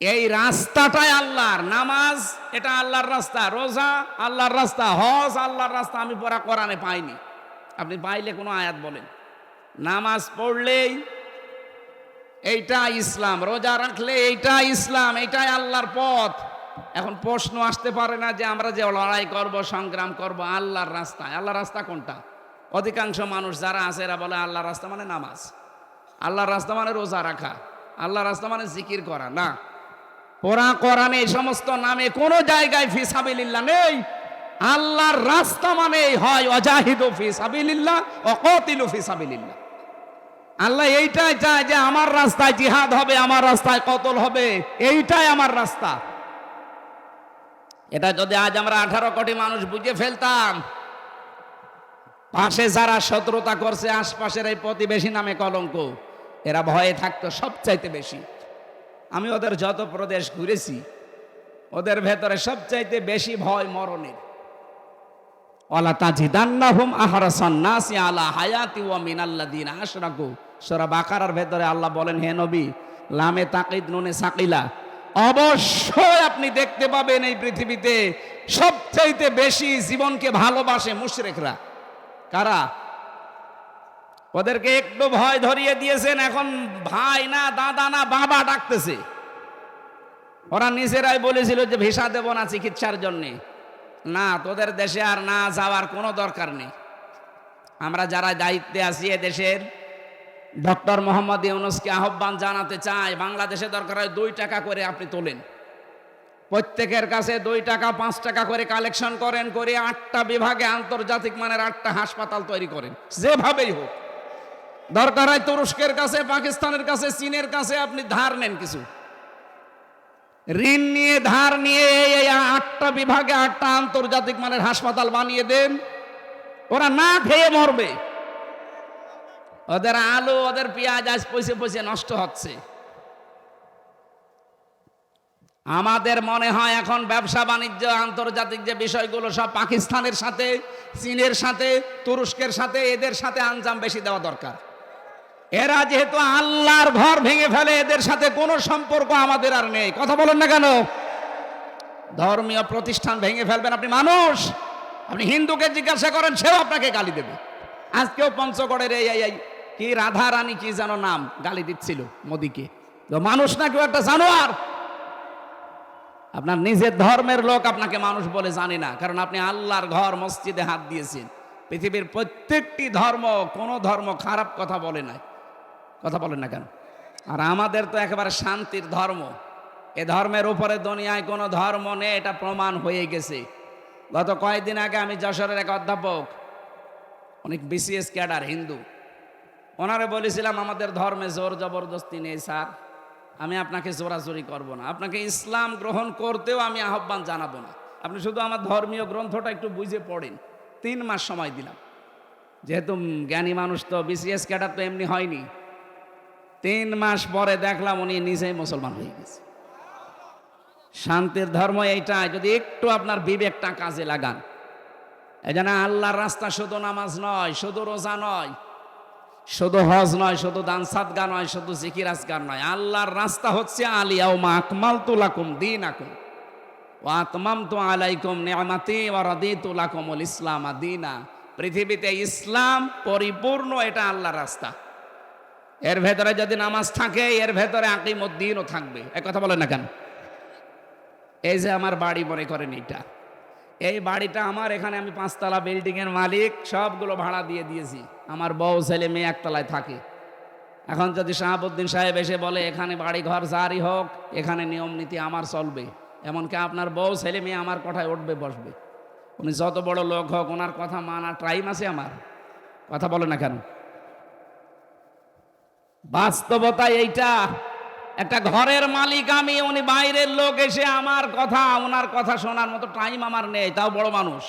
এই রাস্তাটাই আল্লাহর। নামাজ এটা আল্লাহর রাস্তা, রোজা আল্লাহর রাস্তা, হজ আল্লাহর রাস্তা। আমি পড়া কোরআনে পাইনি, আপনি পাইলে কোনো আয়াত বলেন। নামাজ পড়লেই এইটা ইসলাম, রোজা রাখলে এইটা ইসলাম, এইটাই আল্লাহর পথ। এখন প্রশ্ন আসতে পারে না যে আমরা যে লড়াই করব, সংগ্রাম করব আল্লাহর রাস্তায়। আল্লাহর রাস্তা কোনটা? অধিকাংশ মানুষ যারা আছে এরা বলে আল্লাহর রাস্তা মানে নামাজ, আল্লাহর রাস্তা মানে রোজা রাখা, আল্লাহর রাস্তা মানে জিকির করা। না, কোরআনে এই সমস্ত নামে কোন জায়গায় ফি সাবিলিল্লাহ নেই। আল্লাহর রাস্তা মানে হয় ওয়াজাহিদু ফি সাবিলিল্লাহ ওয়া কাতিলু ফি সাবিলিল্লাহ। আল্লাহ এইটাই চায় যে আমার রাস্তায় জিহাদ হবে, আমার রাস্তায় কতল হবে, এইটাই আমার রাস্তা। এটা যদি আজ আমরা 18 কোটি মানুষ বুঝে ফেলতাম, পাশে যারা শত্রুতা করছে আশপাশের এই প্রতিবেশী নামে কলঙ্ক, এরা ভয়ে থাকতো সবচাইতে বেশি। আমি ওদের যত প্রদেশ ঘুরেছি, ওদের ভেতরে সবচাইতে বেশি ভয় মরণের। ওয়ালা তাজিদান্নাহুম আহরাসান নাসি আলা হায়াতি ওয়া মিনাল্লাযিনা আশরাকু। সূরা বাকারার ভেতরে আল্লাহ বলেন, হে নবী, লামে তাকিদ নুনে সাকিলা, অবশ্যই আপনি দেখতে পাবেন এই পৃথিবীতে সবচাইতে বেশি জীবনকে ভালোবাসে মুশরিকরা। কারা? ওদেরকে একটু ভয় ধরিয়ে দিয়েছেন, এখন ভাই না, দাদা না, বাবা ডাকতেছে। ওরা নিজেরাই বলেছিল যে ভিসা দেব না চিকিৎসার জন্যে। না, তোদের দেশে আর না যাওয়ার কোনো দরকার নেই। আমরা যারা দায়িত্বে আছি এ দেশের, ডক্টর মোহাম্মদ ইউনূসকে আহ্বান জানাতে চাই, বাংলাদেশে দরকার হয় 2 টাকা করে আপনি তোলেন, প্রত্যেকের কাছে 2 টাকা 5 টাকা করে কালেকশন করেন, করে 8টা বিভাগে আন্তর্জাতিক মানের 8টা হাসপাতাল তৈরি করেন। যেভাবেই হোক, দরকার হয় তুরস্কের কাছে, পাকিস্তানের কাছে, চীনের কাছে আপনি ধার নেন, কিছু ঋণ নিয়ে, ধার নিয়ে এই 8টা বিভাগে 8টা আন্তর্জাতিক মানের হাসপাতাল বানিয়ে দেন। ওরা না খেয়ে মরবে। ওদের আলু, ওদের পেঁয়াজ আজ পয়সে পয়সে নষ্ট হচ্ছে। আমাদের মনে হয় এখন ব্যবসা বাণিজ্য, আন্তর্জাতিক যে বিষয়গুলো সব পাকিস্তানের সাথে, চীনের সাথে, তুরস্কের সাথে, এদের সাথে আঞ্জাম বেশি দেওয়া দরকার। এরা যেহেতু আল্লাহর ঘর ভেঙে ফেলে, এদের সাথে কোনো সম্পর্ক আমাদের আর নেই। কথা বলেন না কেন? ধর্মীয় প্রতিষ্ঠান ভেঙে ফেলবেন আপনি মানুষ। আপনি হিন্দুকে জিজ্ঞাসা করেন, সেও আপনাকে গালি দেবে। আজকেও পঞ্চগড়ের এই কি রাধা রানী কি যেন নাম, গালি দিচ্ছিল মোদিকে। মানুষ না, কেউ একটা জানোয়ার। আপনার নিজের ধর্মের লোক আপনাকে মানুষ বলে জানে না, কারণ আপনি আল্লাহর ঘর মসজিদে হাত দিয়েছেন। পৃথিবীর প্রত্যেকটি ধর্ম, কোনো ধর্ম খারাপ কথা বলে নাই। কথা বলেন না কেন? আর আমাদের তো একেবারে শান্তির ধর্ম। এ ধর্মের উপরে দুনিয়ায় কোনো ধর্ম নেই, এটা প্রমাণ হয়ে গেছে। গত কয়েকদিন আগে আমি যশোরের এক অধ্যাপক, অনেক বিসিএস ক্যাডার, হিন্দু, ওনারে বলেছিলাম আমাদের ধর্মে জোর জবরদস্তি নেই স্যার, আমি আপনাকে জোরাজোরি করব না, আপনাকে ইসলাম গ্রহণ করতেও আমি আহ্বান জানাবো না, আপনি শুধু আমার ধর্মীয় গ্রন্থটা একটু বুঝে পড়েন। 3 মাস সময় দিলাম, যেহেতু জ্ঞানী মানুষ তো, বিসিএস ক্যাডার তো এমনি হয়নি। 3 মাস পরে দেখলাম উনি নিজেই মুসলমান হয়ে গেছে। শান্তির ধর্ম এইটাই, যদি একটু আপনার বিবেকটা কাজে লাগান। এই জন্য আল্লাহর রাস্তা শুধু নামাজ নয়, শুধু রোজা নয়, শুধু হজ নয়, শুধু দান সাদকা নয়, শুধু জিকির আজকার নয়। আল্লাহর রাস্তা হচ্ছে আলিয়াউমা আকমালতু লাকুম দীনাকুম ওয়া আতমামতু আলাইকুম নি'মাতি ওয়া রাদিতু লাকুমুল ইসলাম দীনা। পৃথিবীতে ইসলাম পরিপূর্ণ, এটা আল্লাহর রাস্তা। এর ভেতরে যদি নামাজ থাকে, এর ভেতরে আকিমুদ্দিনও থাকবে। এক কথা বলেন না কেন? এই যে আমার বাড়ি, মনে করেন এটা, এই বাড়িটা আমার, এখানে আমি 5 তলা বিল্ডিং এর মালিক, সবগুলো ভাড়া দিয়ে দিয়েছি। আমার বউ ছেলে মেয়ে একতলায় থাকে। এখন যদি শাহাবুদ্দিন সাহেব এসে বলে এখানে বাড়ি ঘর জারি হোক, এখানে নিয়ম নীতি আমার চলবে, এমনকি আপনার বউ ছেলে মেয়ে আমার কথায় উঠবে বসবে। উনি যত বড় লোক হোক, ওনার কথা মানা টাইম আছে আমার? কথা বলে না কেন? বাস্তবতা এইটা। একটা ঘরের মালিক আমি, উনি বাইরের লোক এসে আমার কথা, ওনার কথা শোনার মতো টাইম আমার নেই, তাও বড় মানুষ।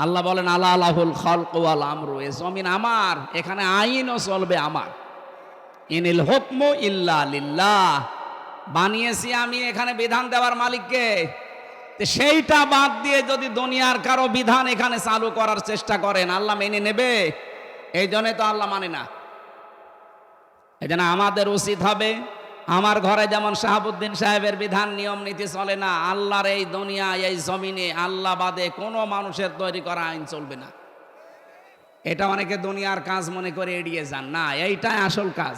আল্লাহ বলেন আলা আলাহুল খালকু ওয়াল আমরু, এ জমিন আমার, এখানে আইনও চলবে আমার। ইনিল হুকমু ইল্লা লিল্লাহ, বানিয়েছি আমি, এখানে বিধান দেওয়ার মালিককে। সেইটা বাদ দিয়ে যদি দুনিয়ার কারো বিধান এখানে চালু করার চেষ্টা করেন, আল্লাহ মেনে নেবে? এই জন্য তো আল্লাহ মানে না। এই জন্য আমাদের উচিত হবে আমার ঘরে যেমন শাহাবুদ্দিন সাহেবের বিধান নিয়ম নীতি চলে না, আল্লাহর এই দুনিয়া এই জমিনে আল্লাহ বাদে কোনো মানুষের তৈরি করা আইন চলবে না। এটা অনেকে দুনিয়ার কাজ মনে করে এড়িয়ে যান, না, এইটাই আসল কাজ।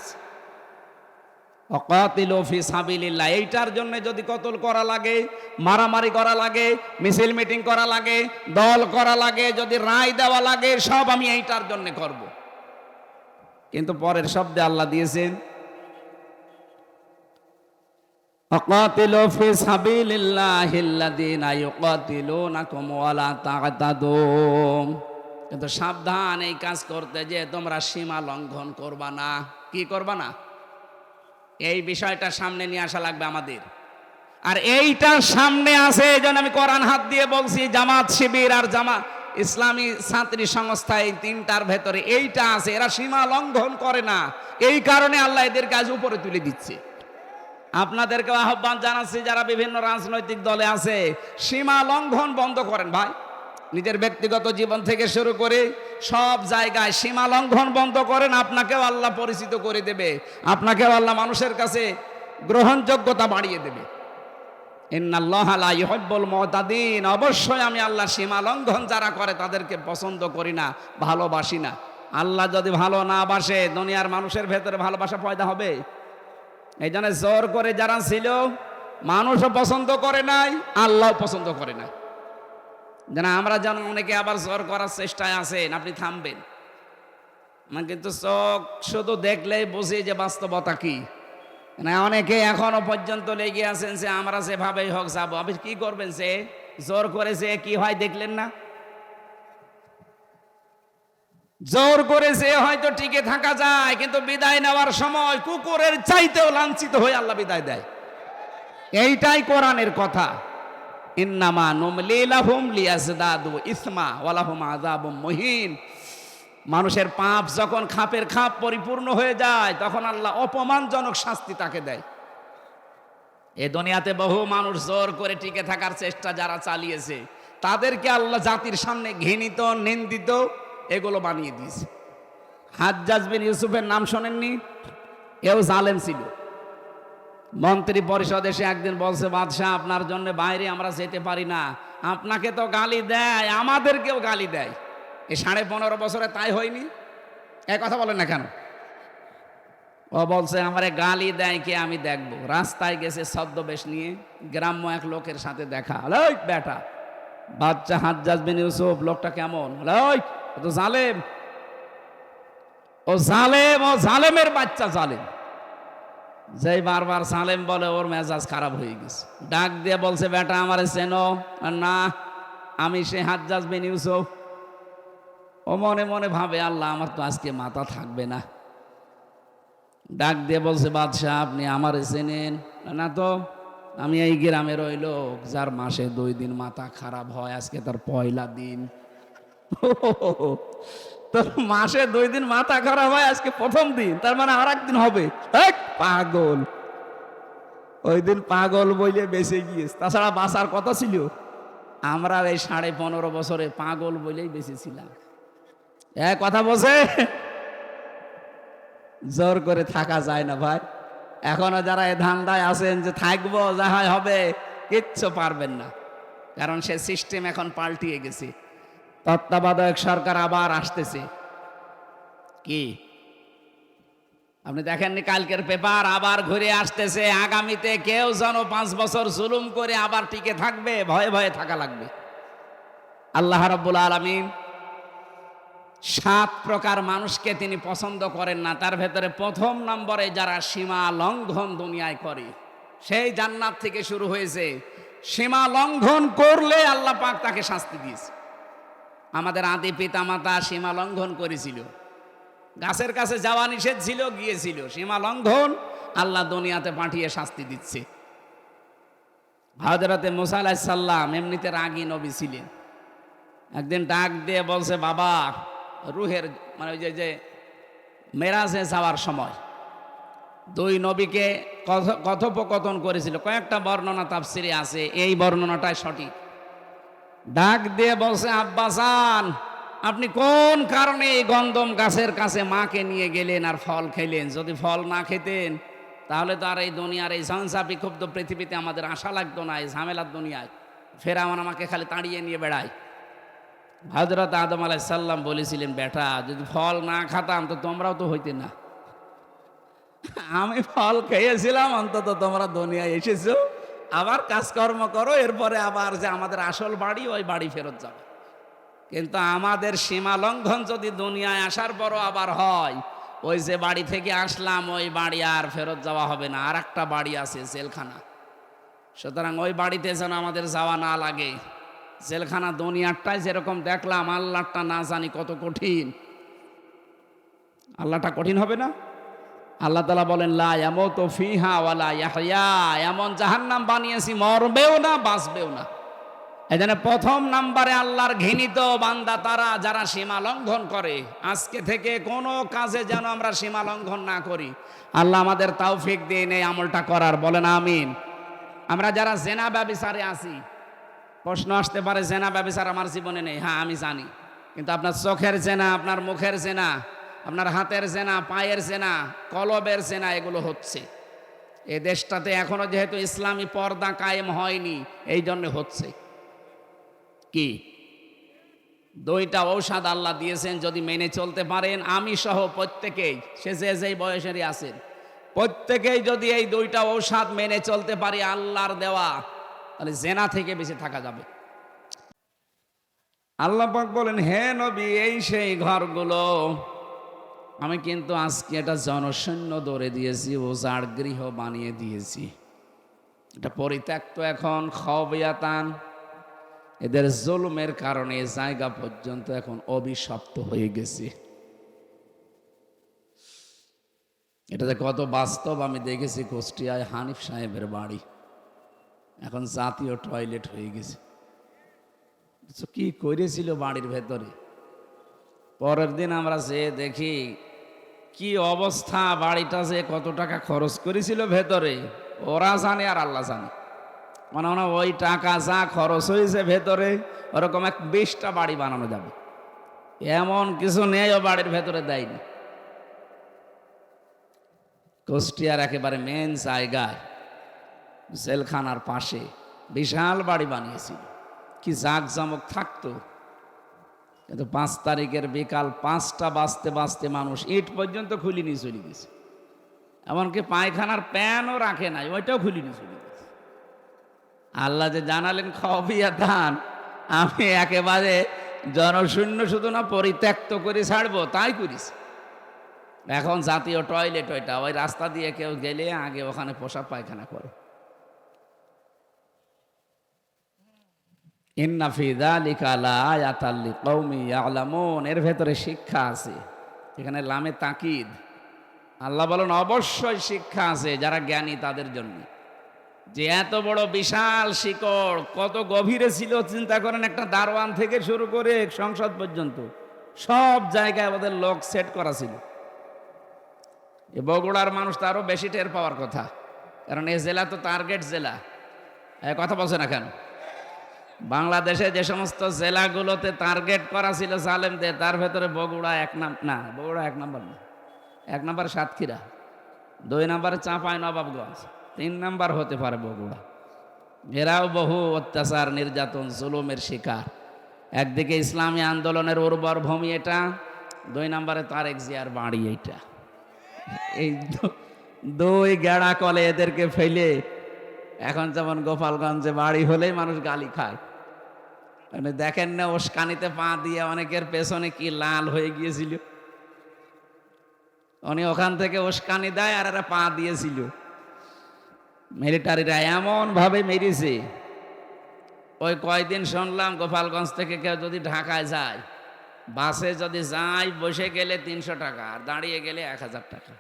ওয়াকাতিলু ফি সাবিলিল্লাহ, এইটার জন্য যদি কতল করা লাগে, মারামারি করা লাগে, মিছিল মিটিং করা লাগে, দল করা লাগে, যদি রায় দেওয়া লাগে, সব আমি এইটার জন্য করব। কিন্তু পরের শব্দে আল্লাহ দিয়েছেন ওয়াকাতিলু ফি সাবিলিল্লাহিল্লাযীনা ইউকাতিলুনাকুম ওয়া লা তা'তাদু। কিন্তু সাবধান এই কাজ করতে যে তোমরা সীমা লঙ্ঘন করবা না। কি করবা না? এই বিষয়টা সামনে নিয়ে আসা লাগবে আমাদের। আর এইটা সামনে আছে, এই জন্য আমি কোরআন হাত দিয়ে বলছি, জামাত শিবির আর ইসলামী ছাত্রী সংস্থা, এই তিনটার ভেতরে এইটা আছে। এরা সীমা লঙ্ঘন করে না, এই কারণে আল্লাহ এদের কাজ উপরে তুলে দিচ্ছে। আপনাদেরকে আহ্বান জানাচ্ছি, যারা বিভিন্ন রাজনৈতিক দলে আছে, সীমা লঙ্ঘন বন্ধ করেন ভাই। নিজের ব্যক্তিগত জীবন থেকে শুরু করে সব জায়গায় সীমা লঙ্ঘন বন্ধ করেন। আপনাকেও আল্লাহ পরিচিত করে দেবে, আপনাকেও আল্লাহ মানুষের কাছে গ্রহণযোগ্যতা বাড়িয়ে দেবে। ইন্নাল্লাহা লা ইউহিব্বুল মুতাদিন, অবশ্যই আমি আল্লাহ সীমা লঙ্ঘন যারা করে তাদেরকে পছন্দ করি না, ভালোবাসি না। আল্লাহ যদি ভালো না বাসে, দুনিয়ার মানুষের ভেতরে ভালোবাসা পয়দা হবে? এই জন্য জোর করে যারা ছিল, মানুষও পছন্দ করে নাই, আল্লাহ পছন্দ করে না। যেন আমরা যেন অনেকে আবার জোর করার চেষ্টায় আছেন, আপনি থামবেন। মানে কিন্তু চোখ শুধু দেখলেই বুঝি যে বাস্তবতা কি। না, অনেকে এখনো পর্যন্ত লেগে আছেন যে আমরা যেভাবেই হোক যাবো। আপনি কি করবেন? সে জোর করেছে, কি হয় দেখলেন না? জোর করেছে হয়তো টিকে থাকা যায়, কিন্তু বিদায় নেওয়ার সময় কুকুরের চাইতেও লাঞ্ছিত হয়ে আল্লাহ বিদায় দেয়। এইটাই কোরআনের কথা। ইন্নামা নুমলি লাহুম লিয়াজদাদু ইসমা ওয়া লাহুম আযাবুম মুহিন। মানুষের পাপ যখন খাপের খাপ পরিপূর্ণ হয়ে যায়, তখন আল্লাহ অপমানজনক শাস্তি তাকে দেয়। এই দুনিয়াতে বহু মানুষ জোর করে টিকে থাকার চেষ্টা যারা চালিয়েছে, তাদেরকে আল্লাহ জাতির সামনে ঘৃণিত, নিন্দিত এগুলো বানিয়ে দিয়েছে। হাজ্জাজ বিন ইউসুফের নাম শোনেননি? এও জালেম ছিল। মন্ত্রী পরিষদ এসে একদিন বলছে, বাদশাহ আপনার জন্য বাইরে আমরা যেতে পারি না। আপনাকে তো গালি দেয়, আমাদেরকেও গালি দেয়। এই 15.5 বছরে তাই হয়নি? এক কথা বলেন না কেন? ও বলছে আমারে গালি দেয় কে, আমি দেখবো। রাস্তায় গেছে ছদ্মবেশ নিয়ে, গ্রাম্য এক লোকের সাথে দেখা। ওই বেটা বাচ্চা হাজ্জাজ বিন ইউসুফ, লোকটা কেমন? ওই তো জালেম, ও জালেম, ও জালেমের বাচ্চা জালেম। যেই বারবার সালেম বলে, ওর মেজাজ খারাপ হয়ে গেছে। ডাক দিয়ে বলছে, বেটা আমারে চেনো? না, আমি সে হাজ্জাজ বিন ইউসুফ। ও মনে মনে ভাবে, আল্লাহ আমার তো আজকে মাথা থাকবে না। ডাক দিয়ে বলছে, বাদশাহ আপনি আমারে চেনেন? না তো, আমি এই গ্রামের ওই লোক যার মাসে 2 দিন মাথা খারাপ হয়, আজকে তার পয়লা দিন। তোর মাসে 2 দিন মাথা খারাপ হয়, আজকে প্রথম দিন, তার মানে আর একদিন হবে। পাগল, ওই দিন পাগল বইলে বেঁচে গিয়েছে, তাছাড়া বাঁচার কথা ছিল। আমরা এই 15.5 বছরে পাগল বইলেই বেঁচেছিলাম। এক কথা বলছে, জোর করে থাকা যায় না ভাই। এখনো যারা এই ধান্দায় আছেন যে থাকবো, যা হয় হবে, কিচ্ছু পারবেন না। কারণ সে সিস্টেম এখন পাল্টিয়ে গেছে। তত্ত্বাবধায়ক সরকার আবার আসতেছে। কি আপনি দেখেননি কালকের পেপার? আবার ঘুরে আসতেছে। আগামীতে কেউ যেন 5 বছর জুলুম করে আবার টিকে থাকবে, ভয়ে ভয়ে থাকা লাগবে। আল্লাহ রাব্বুল আলামিন 7 প্রকার মানুষকে তিনি পছন্দ করেন না। তার ভেতরে প্রথম নম্বরে যারা সীমা লঙ্ঘন দুনিয়ায় করে, সেই জান্নাত থেকে শুরু হয়েছে। সীমা লঙ্ঘন করলে আল্লাহ পাক তাকে শাস্তি দিয়েছে। আমাদের আদি পিতা মাতা সীমা লঙ্ঘন করেছিল, গাছের কাছে যাওয়া নিষেধ ছিল, গিয়েছিল। সীমা লঙ্ঘন আল্লাহ দুনিয়াতে পাঠিয়ে শাস্তি দিচ্ছে। হযরতে মুসা আলাইহিস সালাম এমনিতে রাগী নবী ছিলেন। একদিন ডাক দিয়ে বলছে, বাবা, রুহের মানে ওই যে মেরাজে যাওয়ার সময় 2 নবীকে কথোপকথন করেছিল। কয়েকটা বর্ণনা তাফসিরে আছে, এই বর্ণনাটাই সঠিক। ডাক দিয়ে বলছে, আব্বাসান, আপনি কোন কারণে এই গন্ধম গাছের কাছে মাকে নিয়ে গেলেন আর ফল খেলেন? যদি ফল না খেতেন তাহলে তো আর এই দুনিয়ার এই ঝঞ্ঝা বিক্ষুব্ধ পৃথিবীতে আমাদের আশা লাগতো না, এই ঝামেলার দুনিয়ায় ফেরাউন আমাকে খালি তাড়িয়ে নিয়ে বেড়ায়। হযরত আদম আলাইহিস সালাম বলেছিলেন, বেটা যদি ফল না খাতাম তো তোমরাও তো হইতে না। আমি ফল খেয়েছিলাম, অন্তত তোমরা দুনিয়ায় এসেছো, আবার কাজকর্ম করো, এরপরে আবার যে আমাদের আসল বাড়ি ওই বাড়ি ফেরত যাবে। কিন্তু আমাদের সীমা লঙ্ঘন যদি দুনিয়ায় আসার পরও আবার হয়, ওই যে বাড়ি থেকে আসলাম ওই বাড়ি আর ফেরত যাওয়া হবে না, আর একটা বাড়ি আছে জেলখানা। সুতরাং ওই বাড়িতে যেন আমাদের যাওয়া না লাগে। জেলখানা দুনিয়ারটাই যেরকম দেখলাম, আল্লাহটা না জানি কত কঠিন। আল্লাহটা কঠিন হবে না? আল্লাহ তাআলা বলেন, লা ইয়ামুতু ফিহা ওয়ালা ইয়াহইয়া, এমন জাহান্নাম বানিয়েছি মরবেও না বাঁচবেও না। এজন্য প্রথম নাম্বারে আল্লাহর ঘৃণিত বান্দা তারা যারা সীমা লঙ্ঘন করে। আজকে থেকে কোনো কাজে যেন আমরা সীমা লঙ্ঘন না করি। আল্লাহ আমাদের তৌফিক দিন এই আমলটা করার, বলেন আমিন। আমরা যারা জেনা ব্যভিচারে আছি, প্রশ্ন আসতে পারে জেনা ব্যভিচার আমার জীবনে নেই। হ্যাঁ আমি জানি, কিন্তু আপনার চোখের জেনা, আপনার মুখের জেনা, আপনার হাতের জেনা, পায়ের জেনা, কলবের জেনা, এগুলো হচ্ছে। এই দেশটাতে এখনো যেহেতু ইসলামী পর্দা কায়েম হয়নি, এই জন্য হচ্ছে। কি দুইটা ঔষধ আল্লাহ দিয়েছেন, যদি মেনে চলতে পারেন, আমি সহ প্রত্যেকেই, সে যে যেই বয়সেরই আছেন, প্রত্যেকেই যদি এই দুইটা ঔষধ মেনে চলতে পারি আল্লাহর দেওয়া, তাহলে জেনা থেকে বেঁচে থাকা যাবে। আল্লাহ পাক বলেন, হে নবী, এই সেই ঘরগুলো আমি কিন্তু আজকে এটা জনশূন্য দৌড়ে দিয়েছি, ওজাড় গৃহ বানিয়ে দিয়েছি। এটা পরিত্যক্ত, এখন খাওয়াতান, এদের জুলুমের কারণে এই জায়গা পর্যন্ত এখন অভিশপ্ত হয়ে গেছে। এটা যে কত বাস্তব আমি দেখেছি। কুষ্টিয়ায় হানিফ সাহেবের বাড়ি এখন জাতীয় টয়লেট হয়ে গেছে। কি করেছিল বাড়ির ভেতরে, পরের দিন আমরা যে দেখি কি অবস্থা, বাড়িটা যে কত টাকা খরচ করেছিল ভেতরে, ওরা জানে আর আল্লাহ জানে। মনে হয় ওই টাকা যা খরচ হয়েছে ভেতরে, ওরকম 20টা বাড়ি বানানো যাবে, এমন কিছু নেই ও বাড়ির ভেতরে দেয়নি। কুষ্টিয়ার একেবারে মেন জায়গায় জেলখানার পাশে বিশাল বাড়ি বানিয়েছিল, কি জাঁকজমক থাকতো। কিন্তু 5 তারিখের বিকাল 5টা বাজতে বাজতে মানুষ ইট পর্যন্ত খুলে নিয়ে চলে গেছে, এমনকি পায়খানার প্যানও রাখে নাই, ওইটাও খুলে নিয়ে চলে গেছে। আল্লাহ যে জানালেন খাওয়াইয়া দান, আমি একেবারে জনশূন্য শুধু না পরিত্যক্ত করে ছাড়বো, তাই করিস। এখন জাতীয় টয়লেট, ওইটা ওই রাস্তা দিয়ে কেউ গেলে আগে ওখানে পোশাক পায়খানা করে। ইন্না ফি যালিকা লাআয়াতাল লিকাউমি ইয়ালামুন, এর ভেতরে শিক্ষা আছে। এখানে লামে তাকিদ, আল্লাহ বলেন অবশ্যই শিক্ষা আছে যারা জ্ঞানী তাদের জন্য। যে এত বড় বিশাল শিকড় কত গভীরে ছিল চিন্তা করেন। একটা দারোয়ান থেকে শুরু করে সংসদ পর্যন্ত সব জায়গায় আমাদের লোক সেট করা ছিল। এ বগুড়ার মানুষ তো আরো বেশি টের পাওয়ার কথা, কারণ এই জেলা তো টার্গেট জেলা। কথা বলছে না কেন? বাংলাদেশে যে সমস্ত জেলাগুলোতে টার্গেট করা ছিল জালেমদের, তার ভেতরে বগুড়া বগুড়া 1 নম্বর না। 1 নম্বর সাতক্ষীরা, 2 নম্বরে চাঁপাই নবাবগঞ্জ, 3 নম্বর হতে পারে বগুড়া। এরাও বহু অত্যাচার, নির্যাতন, জুলুমের শিকার। একদিকে ইসলামী আন্দোলনের উর্বর ভূমি এটা, 2 নম্বরে তারেক জিয়ার বাড়ি এইটা। এই 2 গেড়া কলে এদেরকে ফেলে এখন যেমন গোপালগঞ্জে বাড়ি হলেই মানুষ গালি খায়। মানে দেখেন না, উস্কানিতে পা দিয়ে অনেকের পেছনে কি লাল হয়ে গিয়েছিল। উনি ওখান থেকে উস্কানি দেয় আর এরা পা দিয়েছিল। মিলিটারিরা এমন ভাবে মেরেছে, ওই কয়দিন শুনলাম গোপালগঞ্জ থেকে কেউ যদি ঢাকায় যায়, বাসে যদি যায় বসে গেলে 300 টাকা, আর দাঁড়িয়ে গেলে 1000 টাকা।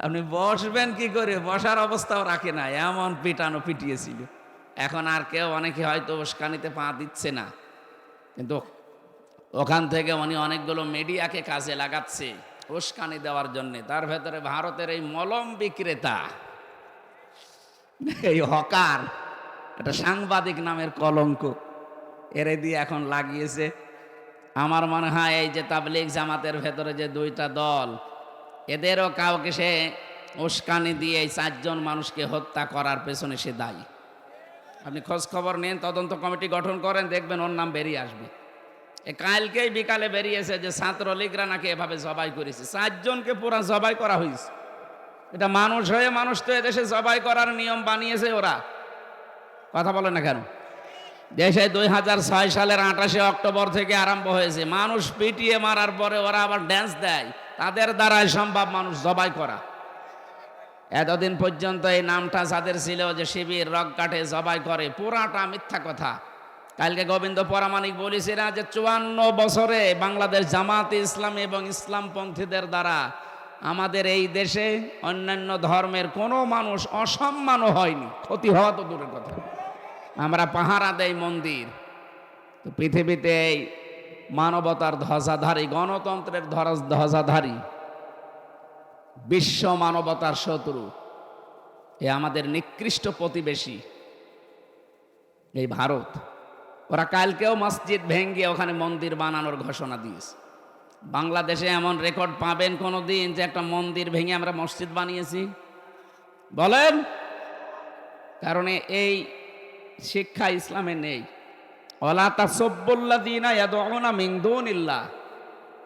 আপনি বসবেন কি করে, বসার অবস্থাও রাখে না, এমন পিটানো পিটিয়েছিল। এখন আর কেউ, অনেকে হয়তো উস্কানিতে পা দিচ্ছে না, কিন্তু ওখান থেকে উনি অনেকগুলো মিডিয়াকে কাজে লাগাচ্ছে উস্কানি দেওয়ার জন্যে। তার ভেতরে ভারতের এই মলম বিক্রেতা, এই হকার, একটা সাংবাদিক নামের কলঙ্ক এরে দিয়ে এখন লাগিয়েছে। আমার মনে হয় এই যে তাবলীগ জামাতের ভেতরে যে 2টা দল, এদেরও কাউকে সে উস্কানি দিয়ে এই 4 জন মানুষকে হত্যা করার পেছনে সে দায়ী। আপনি খোঁজ খবর নেন, তদন্ত কমিটি গঠন করেন, দেখবেন ওর নাম বেরিয়ে আসবে। কালকেই বিকালে বেরিয়েছে যে ছাত্রলীগরা নাকি এভাবে জবাই করেছে, 4 জনকে পুরা জবাই করা হয়েছে। এটা মানুষ হয়ে মানুষ তো এদেশে জবাই করার নিয়ম বানিয়েছে ওরা। কথা বলে না কেন? দেশে 2006 সালের 28শে অক্টোবর থেকে আরম্ভ হয়েছে। মানুষ পিটিয়ে মারার পরে ওরা আবার ড্যান্স দেয়, তাদের দ্বারাই সম্ভব মানুষ জবাই করা। এতদিন পর্যন্ত এই নামটা যাদের ছিল যে শিবির, রক কাটে, জবাই করে, পুরাটা মিথ্যা কথা। কালকে গোবিন্দ পরামানিক বলেছিল যে 54 বছরে বাংলাদেশ জামাতে ইসলামী এবং ইসলামপন্থীদের দ্বারা আমাদের এই দেশে অন্যান্য ধর্মের কোনো মানুষ অসম্মানও হয়নি, ক্ষতি হওয়া তো দূরের কথা। আমরা পাহারা দেই মন্দির। তো পৃথিবীতে এই মানবতার ধ্বজাধারী, গণতন্ত্রের ধ্বজাধারী, বিশ্ব মানবতার শত্রু এ আমাদের নিকৃষ্ট প্রতিবেশী এই ভারত, ওরা কালকেও মসজিদ ভেঙ্গে ওখানে মন্দির বানানোর ঘোষণা দিয়েছে। বাংলাদেশে এমন রেকর্ড পাবেন কোনো দিন যে একটা মন্দির ভেঙে আমরা মসজিদ বানিয়েছি? বলেন। কারণ এই শিক্ষা ইসলামে নেই। ওয়ালা তাসাব্বুল্লাযীনা ইয়াদউনা মিন দুনিল্লাহ,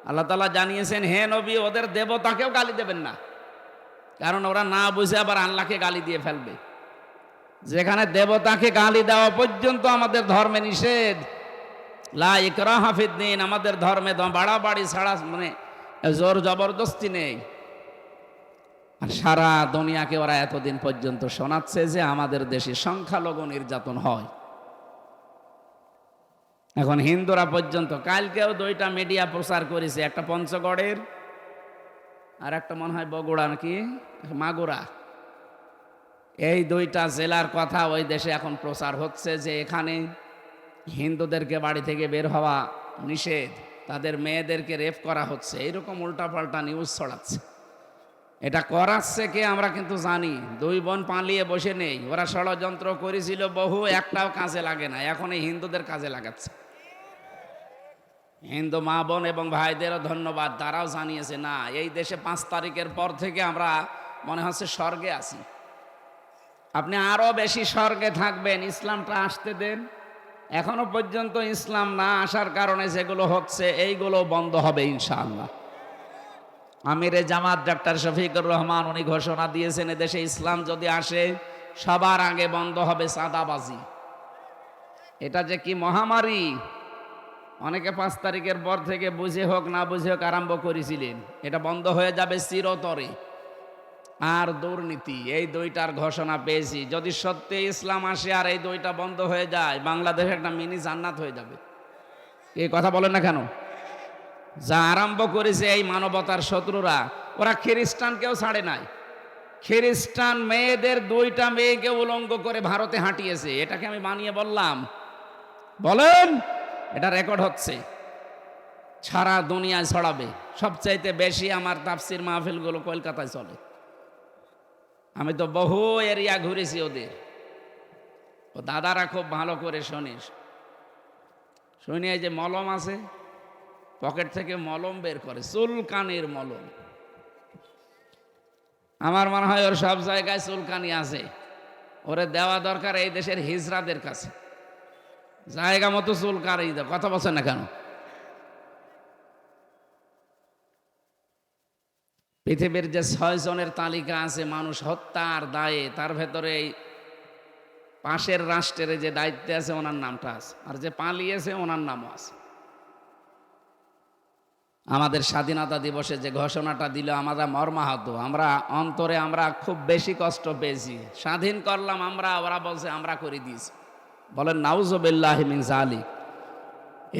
আল্লাহ তাআলা জানিয়েছেন, হে নবী, ওদের দেবতাকেও গালি দেবেন না, কারণ ওরা না বুঝে আবার আল্লাহকে গালি দিয়ে ফেলবে। যেখানে দেবতাকে গালি দেওয়া পর্যন্ত আমাদের ধর্মে নিষেধ। লা ইকরাহা ফিদ্দীন, আমাদের ধর্মে বাড়াবাড়ি ছাড়া মানে জোর জবরদস্তি নেই। আর সারা দুনিয়াকে ওরা এতদিন পর্যন্ত শোনাচ্ছে যে আমাদের দেশে সংখ্যালঘু নির্যাতন হয়। এখন হিন্দুরা পর্যন্ত, কালকেও 2টা মিডিয়া প্রচার করেছে, একটা পঞ্চগড়ের আর একটা মনে হয় বগুড়া নাকি মাগুরা। এই 2টা জেলার কথা ওই দেশে এখন প্রচার হচ্ছে যে এখানে হিন্দুদেরকে বাড়ি থেকে বের হওয়া নিষেধ, তাদের মেয়েদেরকে রেপ করা হচ্ছে, এইরকম উল্টাপাল্টা নিউজ ছড়াচ্ছে। এটা করাচ্ছে কে আমরা কিন্তু জানি। 2 বোন পালিয়ে বসে নেই, ওরা ষড়যন্ত্র করেছিল বহু, একটাও কাজে লাগে না, এখন এই হিন্দুদের কাজে লাগাচ্ছে। হিন্দু মা বোন এবং ভাইদেরও ধন্যবাদ, তারাও জানিয়েছে না, এই দেশে 5 তারিখের পর থেকে আমরা মনে হচ্ছে স্বর্গে আছি। আপনি আরো বেশি স্বর্গে থাকবেন, ইসলামটা আসতে দেন। এখনো পর্যন্ত ইসলাম না আসার কারণে যেগুলো হচ্ছে এইগুলো বন্ধ হবে ইনশাআল্লাহ। আমিরে জামাত ডক্টর শফিকুর রহমান উনি ঘোষণা দিয়েছেন, এদেশে ইসলাম যদি আসে সবার আগে বন্ধ হবে চাঁদাবাজি। এটা যে কি মহামারী, অনেকে 5 তারিখের পর থেকে বুঝে হোক না বুঝে হোক আরম্ভ করেছিলেন, এটা বন্ধ হয়ে যাবে চিরতরে। আর দুর্নীতি, এই 2টার ঘোষণা পেয়েছি। যদি সত্যি ইসলাম আসে আর এই 2টা বন্ধ হয়ে যায়, বাংলাদেশ একটা মিনি জান্নাত হয়ে যাবে। এই কথা বলেন না কেন? যা আরম্ভ করেছে এই মানবতার শত্রুরা, ওরা খ্রিস্টানকেও ছাড়ে নাই। খ্রিস্টান মেয়েদের 2টা মেয়েকে উলঙ্গ করে ভারতে হাঁটিয়েছে। এটাকে আমি বানিয়ে বললাম? বলেন। এটা রেকর্ড হচ্ছে, সারা দুনিয়ায় ছড়াবে। সবচাইতে বেশি আমার তাফসির মাহফিলগুলো কলকাতায় চলে। আমি তো বহু এরিয়া ঘুরেছি ওদের। ও দাদারা খুব ভালো করে শুনিস, শুনি এই যে মলম আছে, পকেট থেকে মলম বের করে, চুলকানির মলম। আমার মনে হয় ওর সব জায়গায় চুলকানি আছে, ওরে দেওয়া দরকার এই দেশের হিজড়াদের কাছে, জায়গা মতো চুলকানি দেয়। কথা বলছেন না কেন? পৃথিবীর যে 6 জনের তালিকা আছে মানুষ হত্যার দায়ে, তার ভেতরে পাশের রাষ্ট্রের যে দায়িত্বে আছে ওনার নামটা আছে, আর যে পালিয়েছে ওনার নামও আছে। আমাদের স্বাধীনতা দিবসে যে ঘোষণাটা দিল আমরা মর্মাহত, আমরা অন্তরে আমরা খুব বেশি কষ্ট পেয়েছি। স্বাধীন করলাম আমরা, ওরা বলছে আমরা করে দিয়েছি। বলেন নাউজুবিল্লাহি মিন যালিক।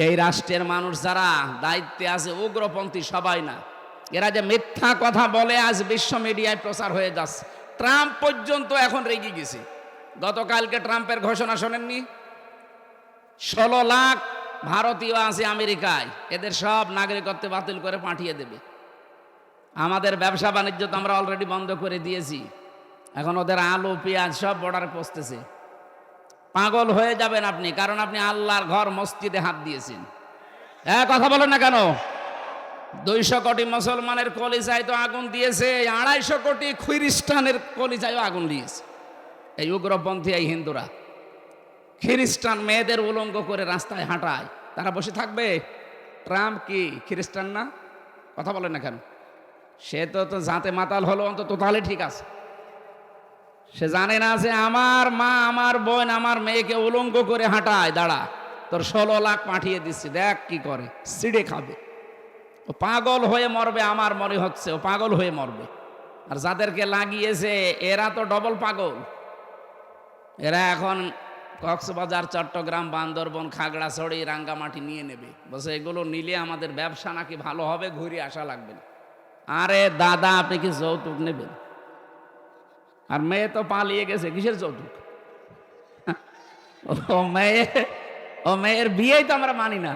এই রাষ্ট্রের মানুষ যারা দায়িত্বে আছে উগ্রপন্থী সবাই না, এরা যে মিথ্যা কথা বলে আজ বিশ্ব মিডিয়ায় প্রচার হয়ে যাচ্ছে। ট্রাম্প পর্যন্ত এখন রেগে গেছে। গতকালকে ট্রাম্পের ঘোষণা শোনেননি? 16 লাখ ভারতীয় আছে আমেরিকায়, এদের সব নাগরিকত্ব বাতিল করে পাঠিয়ে দেবে। আমাদের ব্যবসা বাণিজ্য তো আমরা অলরেডি বন্ধ করে দিয়েছি, এখন ওদের আলু পেঁয়াজ সব বর্ডারে পৌঁছতেছে। পাগল হয়ে যাবেন আপনি, কারণ আপনি আল্লাহর ঘর মসজিদে হাত দিয়েছেন। কথা বলেন না কেন? 200 কোটি মুসলমানের কলিজায় তো আগুন দিয়েছে, 250 কোটি খ্রিস্টানের কলিজায়ও আগুন দিয়েছে এই উগ্রপন্থী এই হিন্দুরা। খ্রিস্টান মেয়েদের উলঙ্গ করে রাস্তায় হাঁটায়, তারা বসে থাকবে? ট্রাম্প কি খ্রিস্টান না? কথা বলেন না কেন? সে তো জাতে মাতাল হলো, অন্তত তাহলে ঠিক আছে। সে জানে না যে আমার মা, আমার বোন, আমার মেয়েকে উলঙ্গ করে হাঁটায়, দাঁড়া তোর 16 লাখ পাঠিয়ে দিচ্ছি, দেখ কি করে, সিঁড়ে খাবে। ও পাগল হয়ে মরবে, আমার মনে হচ্ছে ও পাগল হয়ে মরবে। আর যাদেরকে লাগিয়েছে এরা তো ডবল পাগল। এরা এখন কক্সবাজার, চট্টগ্রাম, বান্দরবন, খাগড়াছড়ি, রাঙ্গামাটি নিয়ে নেবে। বলছে এগুলো নিলে আমাদের ব্যবসা নাকি ভালো হবে, ঘুরে আসা লাগবে না। আরে দাদা, আপনি কি যৌতুক নেবেন? আর মেয়ে তো পালিয়ে গেছে, কিসের যৌতুক? ও মেয়ের বিয়েই তো আমরা মানি না।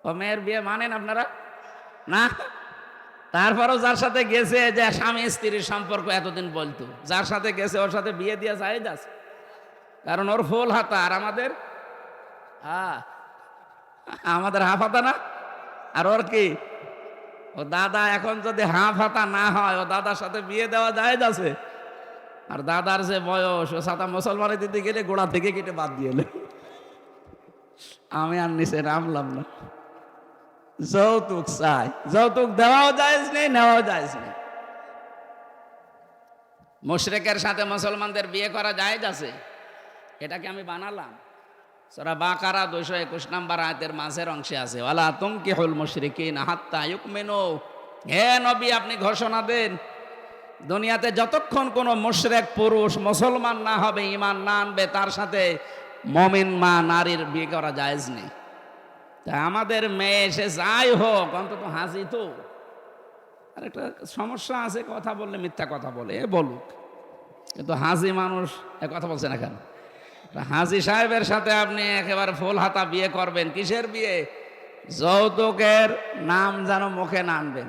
ও মেয়ের বিয়ে মানেন আপনারা না? তারপরেও যার সাথে গেছে, যে স্বামী স্ত্রীর সম্পর্ক এতদিন বলতো, যার সাথে গেছে ওর সাথে বিয়ে দিয়ে জায়েজ আছে, কারণ ওর ফুল হাতা আর আমাদের হাফ হাতা না। আর ওর কি, ও দাদা এখন যদি হাফ হাতা না হয়, ও দাদার সাথে বিয়ে দেওয়া জায়েজ আছে। আর দাদার যে বয়স, ও সাথে মুসলমানের দিতে গেলে গোড়া থেকে কেটে বাদ দিয়ে এলে। আমি আর নিচে নামলাম না। যৌতুক চাই, যৌতুক দেওয়াও জায়েজ নেই, নেওয়াও জায়েজ নেই। মুশরিকের সাথে মুসলমানদের বিয়ে করা জায়েজ আছে, এটাকে আমি বানালাম। সূরা বাকারা 221 নম্বর আয়াতের মাঝের অংশে আছে, ওয়ালা তুনকিহুল মুশরিকিনা হাত্তা ইউমিনু। হে নবী, আপনি ঘোষণা দেন, দুনিয়াতে যতক্ষণ কোন মুশরিক পুরুষ মুসলমান না হবে, ঈমান না আনবে, তার সাথে মুমিন মা নারীর বিয়ে করা জায়েজ নেই। তা আমাদের মেয়ে সে যাই হোক, অন্তত হাজি তো। আর একটা সমস্যা আছে, কথা বললে মিথ্যা কথা বলে, বলুক, কিন্তু হাজি মানুষ এ কথা বলছে না কেন? হাজি সাহেবের সাথে আপনি একেবারে ফুল হাতা বিয়ে করবেন, কিসের বিয়ে? যৌতুকের নাম যেন মুখে না আনবেন।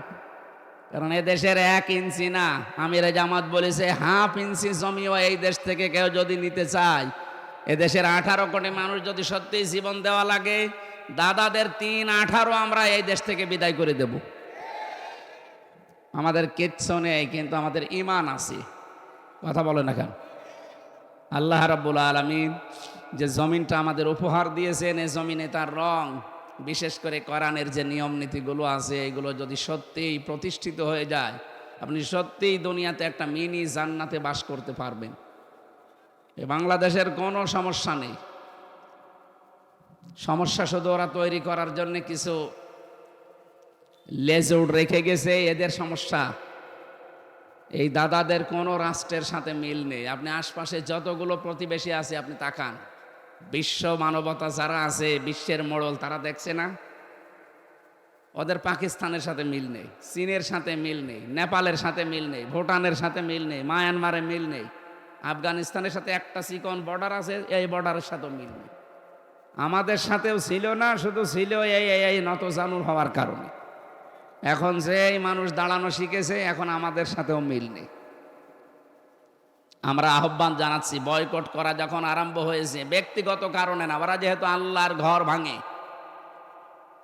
কারণ এ দেশের 1 ইঞ্চি না, আমিরে জামাত বলেছে হাফ ইঞ্চি জমিও এই দেশ থেকে কেউ যদি নিতে চায়, এ দেশের 18 কোটি মানুষ যদি সত্যিই জীবন দেওয়া লাগে, দাদাদের 3-18 আমরা এই দেশ থেকে বিদায় করে দেব। আমাদের কিচ্ছু নেই, কিন্তু আমাদের ঈমান আছে। কথা বলে না কেন? আল্লাহ রাব্বুল আলামিন যে জমিনটা আমাদের উপহার দিয়েছেন, এই জমিনে তার রং, বিশেষ করে কোরআনের যে নিয়ম নীতিগুলো আছে, এগুলো যদি সত্যিই প্রতিষ্ঠিত হয়ে যায়, আপনি সত্যিই দুনিয়াতে একটা মিনি জান্নাতে বাস করতে পারবেন। এই বাংলাদেশের কোনো সমস্যা নেই। সমস্যা শুধু ওরা তৈরি করার জন্য কিছু লেজউড রেখে গেছে, এদের সমস্যা। এই দাদাদের কোনো রাষ্ট্রের সাথে মিল নেই। আপনি আশপাশে যতগুলো প্রতিবেশী আছে আপনি তাকান, বিশ্ব মানবতা যারা আছে, বিশ্বের মোড়ল, তারা দেখছে না? ওদের পাকিস্তানের সাথে মিল নেই, চীনের সাথে মিল নেই, নেপালের সাথে মিল নেই, ভুটানের সাথে মিল নেই, মায়ানমারে মিল নেই, আফগানিস্তানের সাথে একটা চিকন বর্ডার আছে, এই বর্ডারের সাথেও মিল নেই। আমাদের সাথেও ছিল না, শুধু ছিল এই নতজানু হওয়ার কারণে। এখন যে এই মানুষ দাঁড়ানো শিখেছে, এখন আমাদের সাথেও মিল নেই। আমরা আহ্বান জানাচ্ছি, বয়কট করা যখন আরম্ভ হয়েছে, ব্যক্তিগত কারণে না, ওরা যেহেতু আল্লাহর ঘর ভাঙে,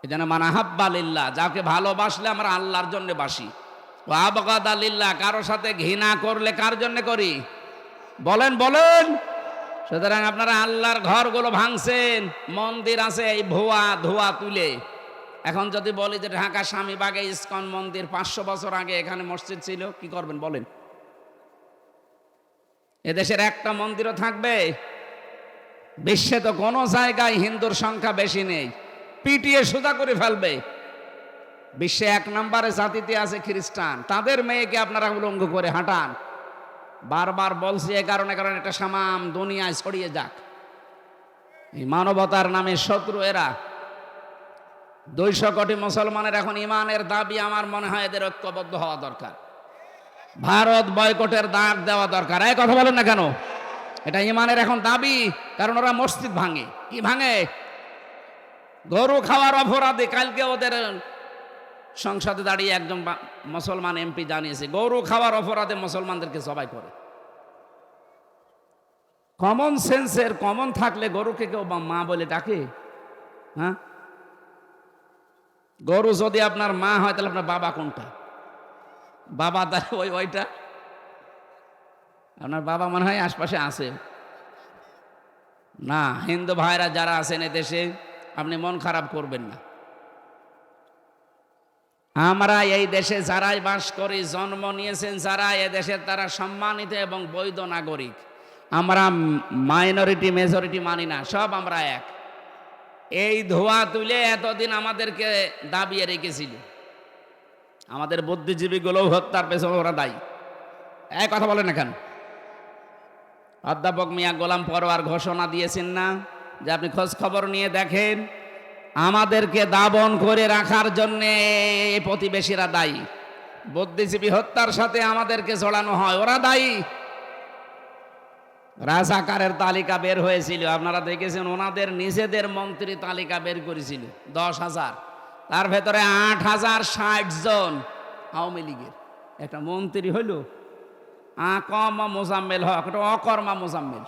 এজন্য মান আহাব্বা লিল্লাহ, যাকে ভালোবাসলে আমরা আল্লাহর জন্য বাসি, ও আবগাদা লিল্লাহ, কারোর সাথে ঘৃণা করলে কার জন্য করি? বলেন বলেন। সুতরাং আপনারা আল্লাহর ঘরগুলো ভাঙছেন, মন্দির আছে এই ভুয়া ধোয়া তুলে। এখন যদি বলি যে ঢাকা স্বামীবাগে ইসকন মন্দির, 500 বছর আগে এখানে মসজিদ ছিল, কি করবেন বলেন? এদেশের একটা মন্দিরও থাকবে? বিশ্বে তো কোনো জায়গায় হিন্দুর সংখ্যা বেশি নেই, পিটিয়ে সোজা করে ফেলবে। বিশ্বে 1 নম্বরে জাতিতে আছে খ্রিস্টান, তাদের মেয়েকে আপনারা উলঙ্গ করে হাঁটান। বারবার বলছি এ কারণে, কারণ এটা সামাম দুনিয়ায় ছড়িয়ে যাক। এই মানবতার নামে শত্রু এরা। 200 কোটি মুসলমানের এখন ইমানের দাবি, আমার মনে হয় এদের ঐক্যবদ্ধ হওয়া দরকার। ভারত বয়কটের ডাক দেওয়া দরকার। এই কথা বলেন না কেন? এটা ইমানের এখন দাবি, কারণ ওরা মসজিদ ভাঙে। কি ভাঙে? গরু খাওয়ার অপরাধে। কালকে ওদের সংসদে দাঁড়িয়ে একজন মুসলমান এমপি জানিয়েছে, গরু খাওয়ার অপরাধে মুসলমানদেরকে জবাই করে। কমন সেন্সের কমন থাকলে গরুকে কেউ মা বলে ডাকে? হ্যাঁ, গরু যদি আপনার মা হয় তাহলে আপনার বাবা কোনটা? বাবা তাহলে ওইটা। আপনার বাবা মনে হয় আশপাশে আছে না। হিন্দু ভাইরা যারা আছেন এদেশে, আপনি মন খারাপ করবেন না। আমরা এই দেশে যারাই বাস করি, জন্ম নিয়েছেন যারা এদেশের, তারা সম্মানিত এবং বৈধ নাগরিক। আমরা মাইনরিটি মেজরিটি মানি না, সব আমরা এক। এই ধোঁয়া তুলে এতদিন আমাদেরকে দাবিয়ে রেখেছিল। আমাদের বুদ্ধিজীবীগুলো হত্যার পেছনে ওরা দায়ী। এক কথা বলেন না কেন? অধ্যাপক মিয়া গোলাম পরোয়ার ঘোষণা দিয়েছেন না যে আপনি খোঁজ খবর নিয়ে দেখেন, আমাদেরকে দাবন করে রাখার জন্য প্রতিবেশীরা দায়ী। বুদ্ধিজীবী হত্যার সাথে আমাদেরকে জড়ানো হয়, ওরা দায়ী। রাজাকারের তালিকা বের হয়েছিল, আপনারা দেখেছেন। ওনাদের নিজেদের মন্ত্রী তালিকা বের করেছিল 10,000, তার ভেতরে 8,060 জন আওয়ামী লীগের। একটা মন্ত্রী হইল আকমা মোজাম্মেল হক, একটা অকর্মা মোজাম্মেল।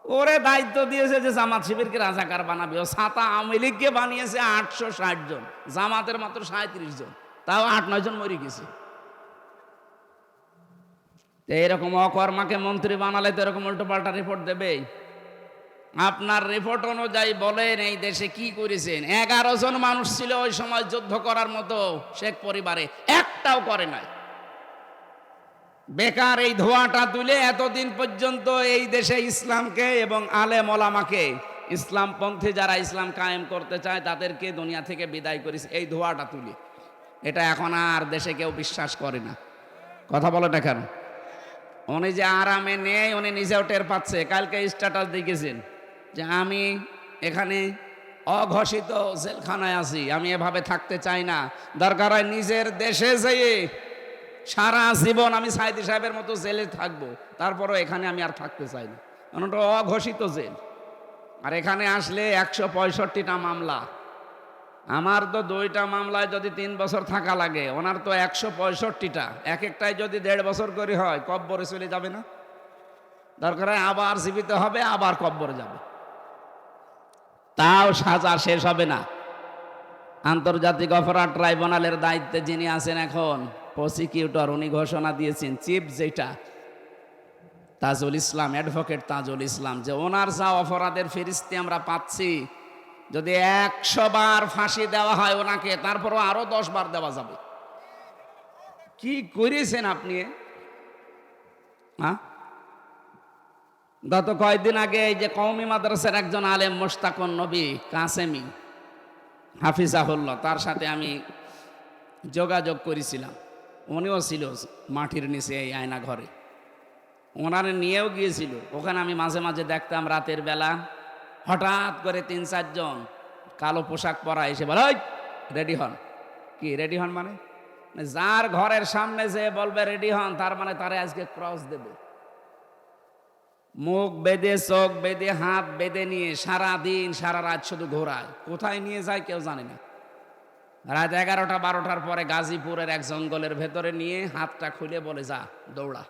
ওরে দায়িত্ব দিয়েছে যে জামাত শিবিরকে রাজাকার বানাবে। ও ছাতা আওয়ামী লীগকে বানিয়েছে 860 জন, জামাতের মাত্র 37 জন, তাও 8-9 জন মরে গেছে। এইরকম অকর্মাকে মন্ত্রী বানালে তো এরকম উল্টো পাল্টা রিপোর্ট দেবে। আপনার রিপোর্ট অনুযায়ী বলেন এই দেশে কি করেছেন? 11 জন মানুষ ছিল ওই সময় যুদ্ধ করার মতো শেখ পরিবারে, একটাও করে নাই। বেকার এই ধোঁয়াটা তুলে এতদিন পর্যন্ত এই দেশে ইসলামকে এবং আলেম ওলামাকে, ইসলামপন্থী যারা ইসলাম কায়েম করতে চায় তাদেরকে দুনিয়া থেকে বিদায় করেছে এই ধোঁয়াটা তুলে। এটা এখন আর দেশে কেউ বিশ্বাস করে না। কথা বলে না কেন? উনি যে আরামে নেই উনি নিজেও টের পাচ্ছে। কালকে স্ট্যাটাস দেখেছেন যে আমি এখানে অঘোষিত জেলখানায় আছি, আমি এভাবে থাকতে চাই না। দরকার হয় নিজের দেশে যেয়ে সারা জীবন আমি সাইদি সাহেবের মতো জেলে থাকবো, তারপরও এখানে আমি আর থাকতে চাই না। ওটা অঘোষিত জেল। আর এখানে আসলে 165টা মামলা। আমার তো 2টা মামলায় যদি 3 বছর থাকা লাগে, ওনার তো 165টা, এক একটাই যদি 1.5 বছর করে হয়, কব্বরে চলে যাবে না? দরকার হয় আবার জীবিত হবে, আবার কব্বরে যাবে, তাও সাজা শেষ হবে না। আন্তর্জাতিক অপরাধ ট্রাইব্যুনালের দায়িত্বে যিনি আছেন এখন প্রসিকিউটর, উনি ঘোষণা দিয়েছেন, চিফ যেটা তাজুল ইসলাম, অ্যাডভোকেট তাজুল ইসলাম, যে ওনার যা অপরাধের ফিরিস্তি আমরা পাচ্ছি, যদি 100 বার ফাঁসি দেওয়া হয় ওনাকে, তারপরও আরো 10 বার দেওয়া যাবে। কি করেছেন আপনি? গত কয়েকদিন আগে এই যে কওমি মাদ্রাসার একজন আলেম মোশতাকুন নবী কাসেমি হাফিজাহুল্লাহ, তার সাথে আমি যোগাযোগ করেছিলাম। উনিও ছিল মাটির নিচে এই আয়না ঘরে, ওনারে নিয়েও গিয়েছিল। ওখানে আমি মাঝে মাঝে দেখতাম রাতের বেলা হঠাৎ করে 3-4 জন কালো পোশাক পরা এসে বলে, ওই রেডি হন। কি রেডি হন মানে? যার ঘরের সামনে যে বলবে রেডি হন, তার মানে তারে আজকে ক্রস দেবে। মুখ বেঁধে, চোখ বেঁধে, হাত বেঁধে নিয়ে সারা দিন সারা রাত শুধু ঘোরায়। কোথায় নিয়ে যায় কেউ জানে না। রাত 11টা-12টার পরে গাজীপুরের এক জঙ্গলের ভেতরে নিয়ে হাতটা খুলে বলে, যা দৌড়া।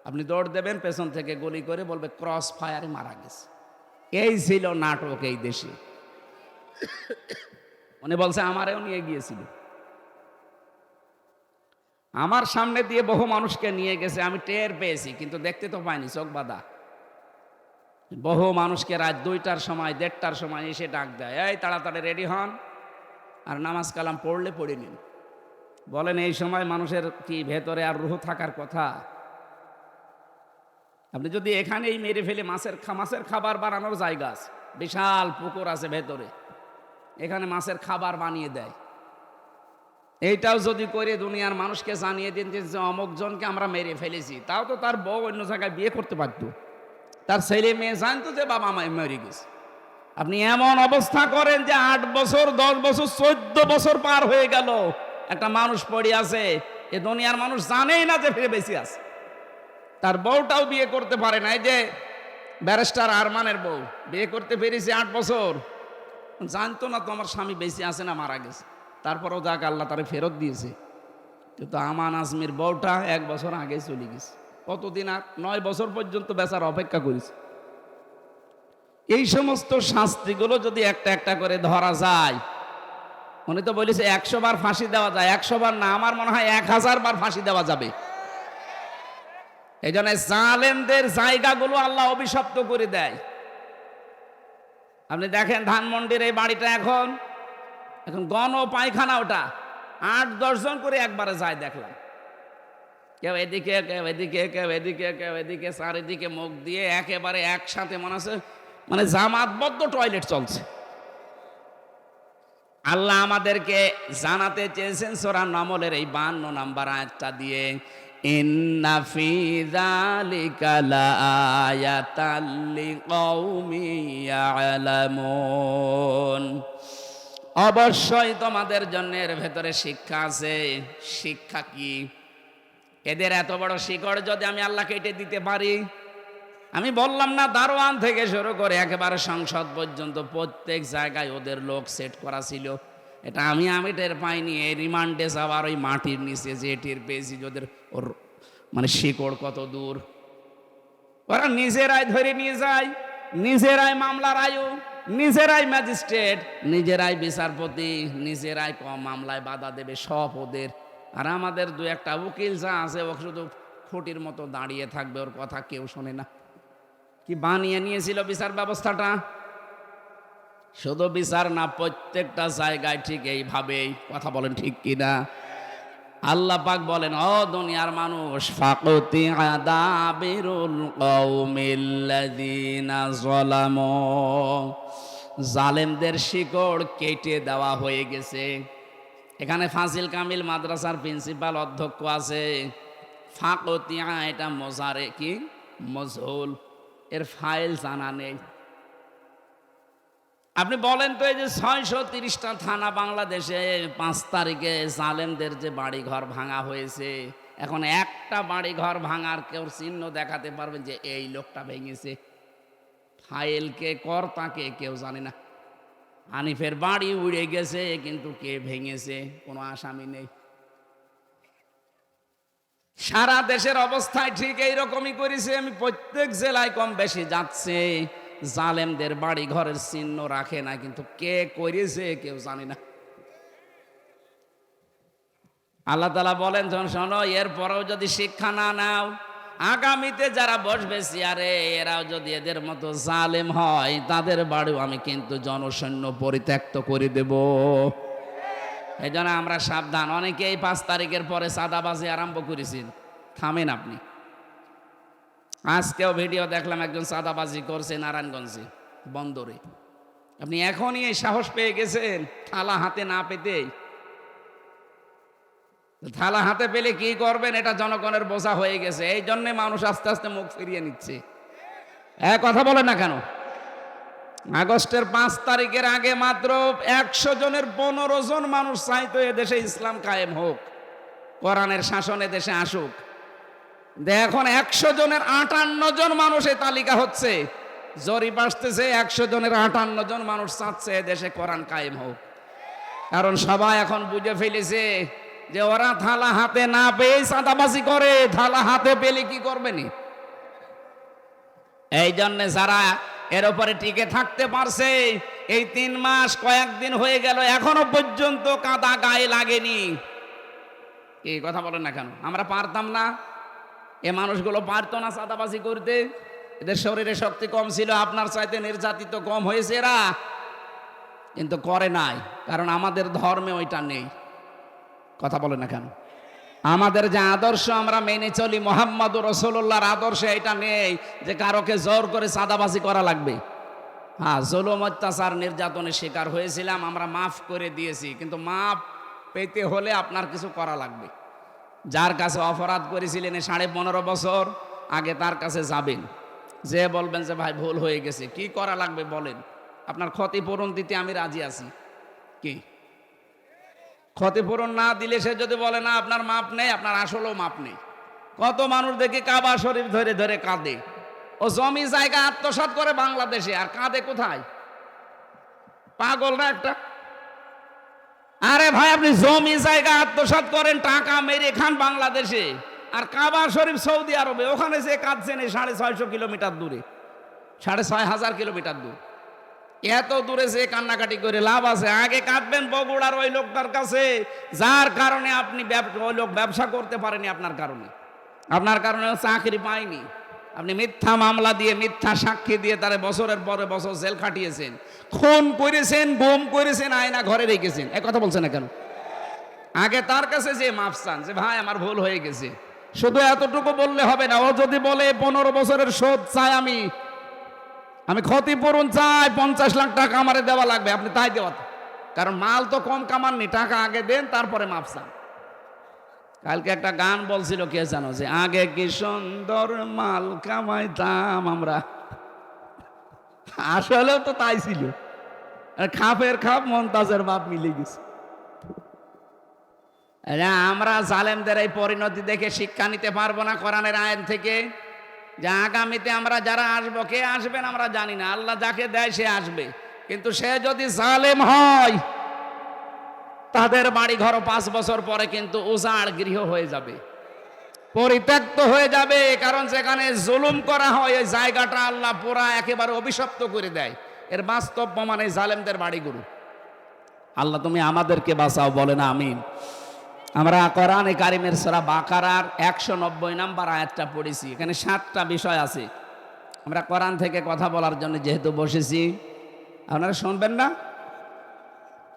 আপনি দৌড় দেবেন, পেছন থেকে গুলি করে বলবে ক্রস ফায়ারে মারা গেছে। এই ছিল নাটক এই দেশে। উনি বলছে আমারেও নিয়ে গিয়েছিল, আমার সামনে দিয়ে বহু মানুষকে নিয়ে গেছে, আমি টের পেয়েছি, কিন্তু দেখতে তো পাইনি, চোখ বাঁধা। বহু মানুষকে রাত 2টার সময় 1:30টার সময় এসে ডাক দেয়, এই তাড়াতাড়ি রেডি হন আর নামাজ কালাম পড়লে পড়ে নিন। বলেন এই সময় মানুষের কি ভেতরে আর রুহ থাকার কথা? আপনি যদি এখানেই মেরে ফেলে মাছের খাবার বানানোর জায়গা আছে, বিশাল পুকুর আছে ভেতরে, এখানে মাছের খাবার বানিয়ে দেয়। এইটাও যদি করে দুনিয়ার মানুষকে জানিয়ে দিন যে অমুক জনকে আমরা মেরে ফেলেছি, তাও তো তার বউ অন্য জায়গায় বিয়ে করতে পারতো, তার ছেলে মেয়ে জানতো যে বাবা মা মরে গেছে। আপনি এমন অবস্থা করেন যে 8 বছর 10 বছর 14 বছর পার হয়ে গেল, একটা মানুষ পড়ে আছে, এ দুনিয়ার মানুষ জানেই না যে ফিরে বেঁচে আছে। তার বউটাও বিয়ে করতে পারে না। এই যে ব্যারিস্টার আরমানের বউ বিয়ে করতে পেরেছে 8 বছর, জানতো না তো আমার স্বামী বেঁচে আছে না মারা গেছে, তারপরেও যাক আল্লাহ তারে ফেরত দিয়েছে। কিন্তু আমান আজমির বউটা 1 বছর আগে চলে গেছে। কতদিন? আর 9 বছর পর্যন্ত বেচার অপেক্ষা করেছে। এই সমস্ত শাস্তিগুলো যদি একটা একটা করে ধরা যায়, উনি তো বলেছে 100 বার ফাঁসি দেওয়া যায়, 100 বার না, আমার মনে হয় 1000 বার ফাঁসি দেওয়া যাবে। এই জন্য জালেমদের জায়গাগুলো আল্লাহ অভিশপ্ত করে দেয়। আপনি দেখেন ধানমন্ডির এই বাড়িটা এখন গণ পায়খানা, ওটা 8-10 জন করে একবারে যায় দেখলাম, কেউ এদিকে কেউ এদিকে কেউ এদিকে কেউ এদিকে, চারিদিকে মুখ দিয়ে একেবারে একসাথে মনে আছে মানে জামাতবদ্ধ টয়লেট চলছে। আল্লাহ আমাদেরকে জানাতে চেয়েছেন সূরা নামলের এই 52 নম্বর আয়াতটা দিয়ে, ইন্না ফি যালিকা লাআয়াতাল লিকাউমি ইয়ালামুন, অবশ্যই তোমাদের জন্য এর ভেতরে শিক্ষা আছে। শিক্ষা কি? এদের এত বড় শিকড় যদি আমি আল্লাহ কেটে দিতে পারি, আমি বললাম না দারোয়ান থেকে শুরু করে একেবারে সংসদ পর্যন্ত প্রত্যেক জায়গায় ওদের লোক সেট করা ছিল। এটা আমি টের পাইনি, এই রিমান্ডে যাওয়ার ওই মাটির নিচে যে টের পেয়েছি ওদের ওর মানে শিকড় কত দূর। ওরা নিজেরাই ধরে নিয়ে যায়, নিজেরাই মামলার আয়ু, নিজেরাই ম্যাজিস্ট্রেট, নিজেরাই বিচারপতি, নিজেরাই মামলায় বাধা দেবে, সব ওদের। আর আমাদের দু একটা উকিল যা আছে ও শুধু খুঁটির মতো দাঁড়িয়ে থাকবে, ওর কথা কেউ শোনে না। কি বানিয়ে নিয়েছিল বিচার ব্যবস্থাটা? শুধু বিচার না, প্রত্যেকটা জায়গায় ঠিক এইভাবেই। কথা বলেন ঠিক কিনা? আল্লাহ পাক বলেন, ও দুনিয়ার মানুষ, ফাকুতি আদাবিরুল কওমিল্লাযিনা যালামু, জালেমদের শিকড় কেটে দেওয়া হয়ে গেছে। এখানে ফাজিল কামিল মাদ্রাসার প্রিন্সিপাল অধ্যক্ষ আছে। ফাকুতিয়া এটা মোজারে কি মজহুল, এর ফাইল জানা নেই। আপনি বলেন তো, এই যে 630টা থানা বাংলাদেশে 5 তারিখে জালেমদের যে বাড়ি ঘর ভাঙা হয়েছে, এখন একটা বাড়ি ঘর ভাঙার কেউ চিহ্ন দেখাতে পারবেন যে এই লোকটা ভেঙেছে? ফাইল কে কর্তাকে কেউ জানে না। হানিফের বাড়ি উড়ে গেছে, কিন্তু কে ভেঙেছে কোনো আসামি নেই। সারা দেশের অবস্থায় ঠিক এইরকমই করেছে। আমি প্রত্যেক জেলায় কম বেশি যাচ্ছে, জালেমদের বাড়ি ঘরের চিহ্ন রাখে না, কিন্তু কে করেছে কেউ জানে না। আল্লাহ তাআলা বলেন, যখন শোনো, এরপরেও যদি শিক্ষা না নাও, আগামীতে যারা বসবে চেয়ারে এরাও যদি এদের মতো জালেম হয়, তাদের বাড়িও আমি কিন্তু জনসৈন্য পরিত্যক্ত করে দেব। এই জন্য আমরা সাবধান। অনেকেই 5 তারিখের পরে চাঁদাবাজি আরম্ভ করেছেন, থামেন আপনি। আজকেও ভিডিও দেখলাম, একজন চাঁদাবাজি করছে নারায়ণগঞ্জে বন্দরে। আপনি এখনই এই সাহস পেয়ে গেছেন থালা হাতে না পেতেই? থালা হাতে পেলে কি করবেন, এটা জনগণের বোঝা হয়ে গেছে। এই জন্যে মানুষ আস্তে আস্তে মুখ ফিরিয়ে নিচ্ছে। কথা বলে না কেন? আগস্টের 5 তারিখের আগে মাত্র 100 জনের 15 জন মানুষ চাইতো এদেশে ইসলাম কায়েম হোক, কোরআনের শাসনে দেশে আসুক। এখন 100 জনের 58 জন মানুষের তালিকা হচ্ছে, জরিপ আসতেছে 100 জনের 58 জন মানুষ চাচ্ছে দেশে কোরআন কায়েম হোক। কারণ সবাই এখন বুঝে ফেলেছে যে ওরা থালা হাতে না পেয়ে চাঁদাবাজি করে, থালা হাতে পেলে কি করবেনি। এই জন্য যারা এর উপরে টিকে থাকতে পারছে, এই 3 মাস কয়েকদিন হয়ে গেল এখনো পর্যন্ত কাদা গায়ে লাগেনি। এই কথা বলেন না কেন? আমরা পারতাম না? এ মানুষগুলো পারতো না চাঁদাবাজি করতে? এদের শরীরে শক্তি কম ছিল, আপনার চাইতে নির্যাতিত কম হয়েছে এরা, কিন্তু করে নাই, কারণ আমাদের ধর্মে ওইটা নেই। কথা বলে না কেন? আমাদের যে আদর্শ আমরা মেনে চলি, মুহাম্মদুর রাসূলুল্লাহর আদর্শে এটা নেই যে কারোকে জোর করে চাঁদাবাজি করা লাগবে। হ্যাঁ, জুলুম অত্যাচার নির্যাতনের শিকার হয়েছিলাম, আমরা মাফ করে দিয়েছি, কিন্তু মাফ পেতে হলে আপনার কিছু করা লাগবে। যার কাছে অপরাধ করেছিলেন 15.5 বছর আগে, তার কাছে যাবেন, যে বলবেন যে ভাই ভুল হয়ে গেছে, কি করা লাগবে বলেন, আপনার ক্ষতিপূরণ দিতে আমি রাজি আছি। কি ক্ষতিপূরণ না দিলে সে যদি বলে না আপনার মাপ নেই, আপনার আসলেও মাপ নেই। কত মানুষ দেখি কাবা শরীফ ধরে ধরে কাঁদে, ও জমি জায়গা আত্মসাৎ করে বাংলাদেশে, আর কাঁদে কোথায়? পাগল না একটা? আরে ভাই, আপনি জমি জায়গা আত্মসাৎ করেন, টাকা মেরে খান বাংলাদেশে, আর কাবা শরীফ সৌদি আরবে, ওখানে যে কাঁদছেন এই 650 কিলোমিটার দূরে, 6500 কিলোমিটার দূর। এত দূরে যে কান্নাকাটি করে লাভ আছে? আগে কাঁদবেন বগুড়ার ওই লোকটার কাছে, যার কারণে আপনি ওই লোক ব্যবসা করতে পারেনি, আপনার কারণে চাকরি পায়নি। আপনি মিথ্যা মামলা দিয়ে, মিথ্যা সাক্ষী দিয়ে তারে বছরের পরে বছর জেল খাটিয়েছেন, খুন করেছেন, গুম করেছেন, আয়না ঘরে রেখেছেন। এক কথা বলছেন না কেন? আগে তার কাছে যে মাফ চান, যে ভাই আমার ভুল হয়ে গেছে। শুধু এতটুকু বললে হবে না। ও যদি বলে 15 বছরের শোধ চাই, আমি ক্ষতিপূরণ চাই, 50 লাখ টাকা আমারে দেওয়া লাগবে, আপনি তাই দেওয়া। কারণ মাল তো কম কামাননি, টাকা আগে দেন, তারপরে মাফ চান। কালকে একটা গান বলছিল, কে জানো, যে আগে কি সুন্দর মাল কামাইতাম আমরা। আসলেও তো তাই ছিল। খাপের খাপ মমতাজের বাপ মিলে গেছে। আমরা জালেমদের এই পরিণতি দেখে শিক্ষা নিতে পারবো না কোরআনের আইন থেকে? যে আগামীতে আমরা যারা আসবো, কে আসবেন আমরা জানি না, আল্লাহ যাকে দেয় সে আসবে। কিন্তু সে যদি জালেম হয়, তাদের বাড়ি ঘর 5 বছর পরে কিন্তু উজাড় গৃহ হয়ে যাবে, পরিত্যক্ত হয়ে যাবে। কারণ যেখানে জুলুম করা হয়, ওই জায়গাটা আল্লাহ পুরা একেবারে অভিশপ্ত করে দেয়। এর বাস্তব প্রমাণ এই জালেমদের বাড়িগুলো। আল্লাহ তুমি আমাদেরকে বাঁচাও, বলে না আমিন। আমরা কোরআনে কারিমের সূরা বাকারার 190 নম্বর আয়াতটা পড়েছি। এখানে 7টা বিষয় আছে। আমরা কোরআন থেকে কথা বলার জন্য যেহেতু বসেছি, আপনারা শুনবেন না?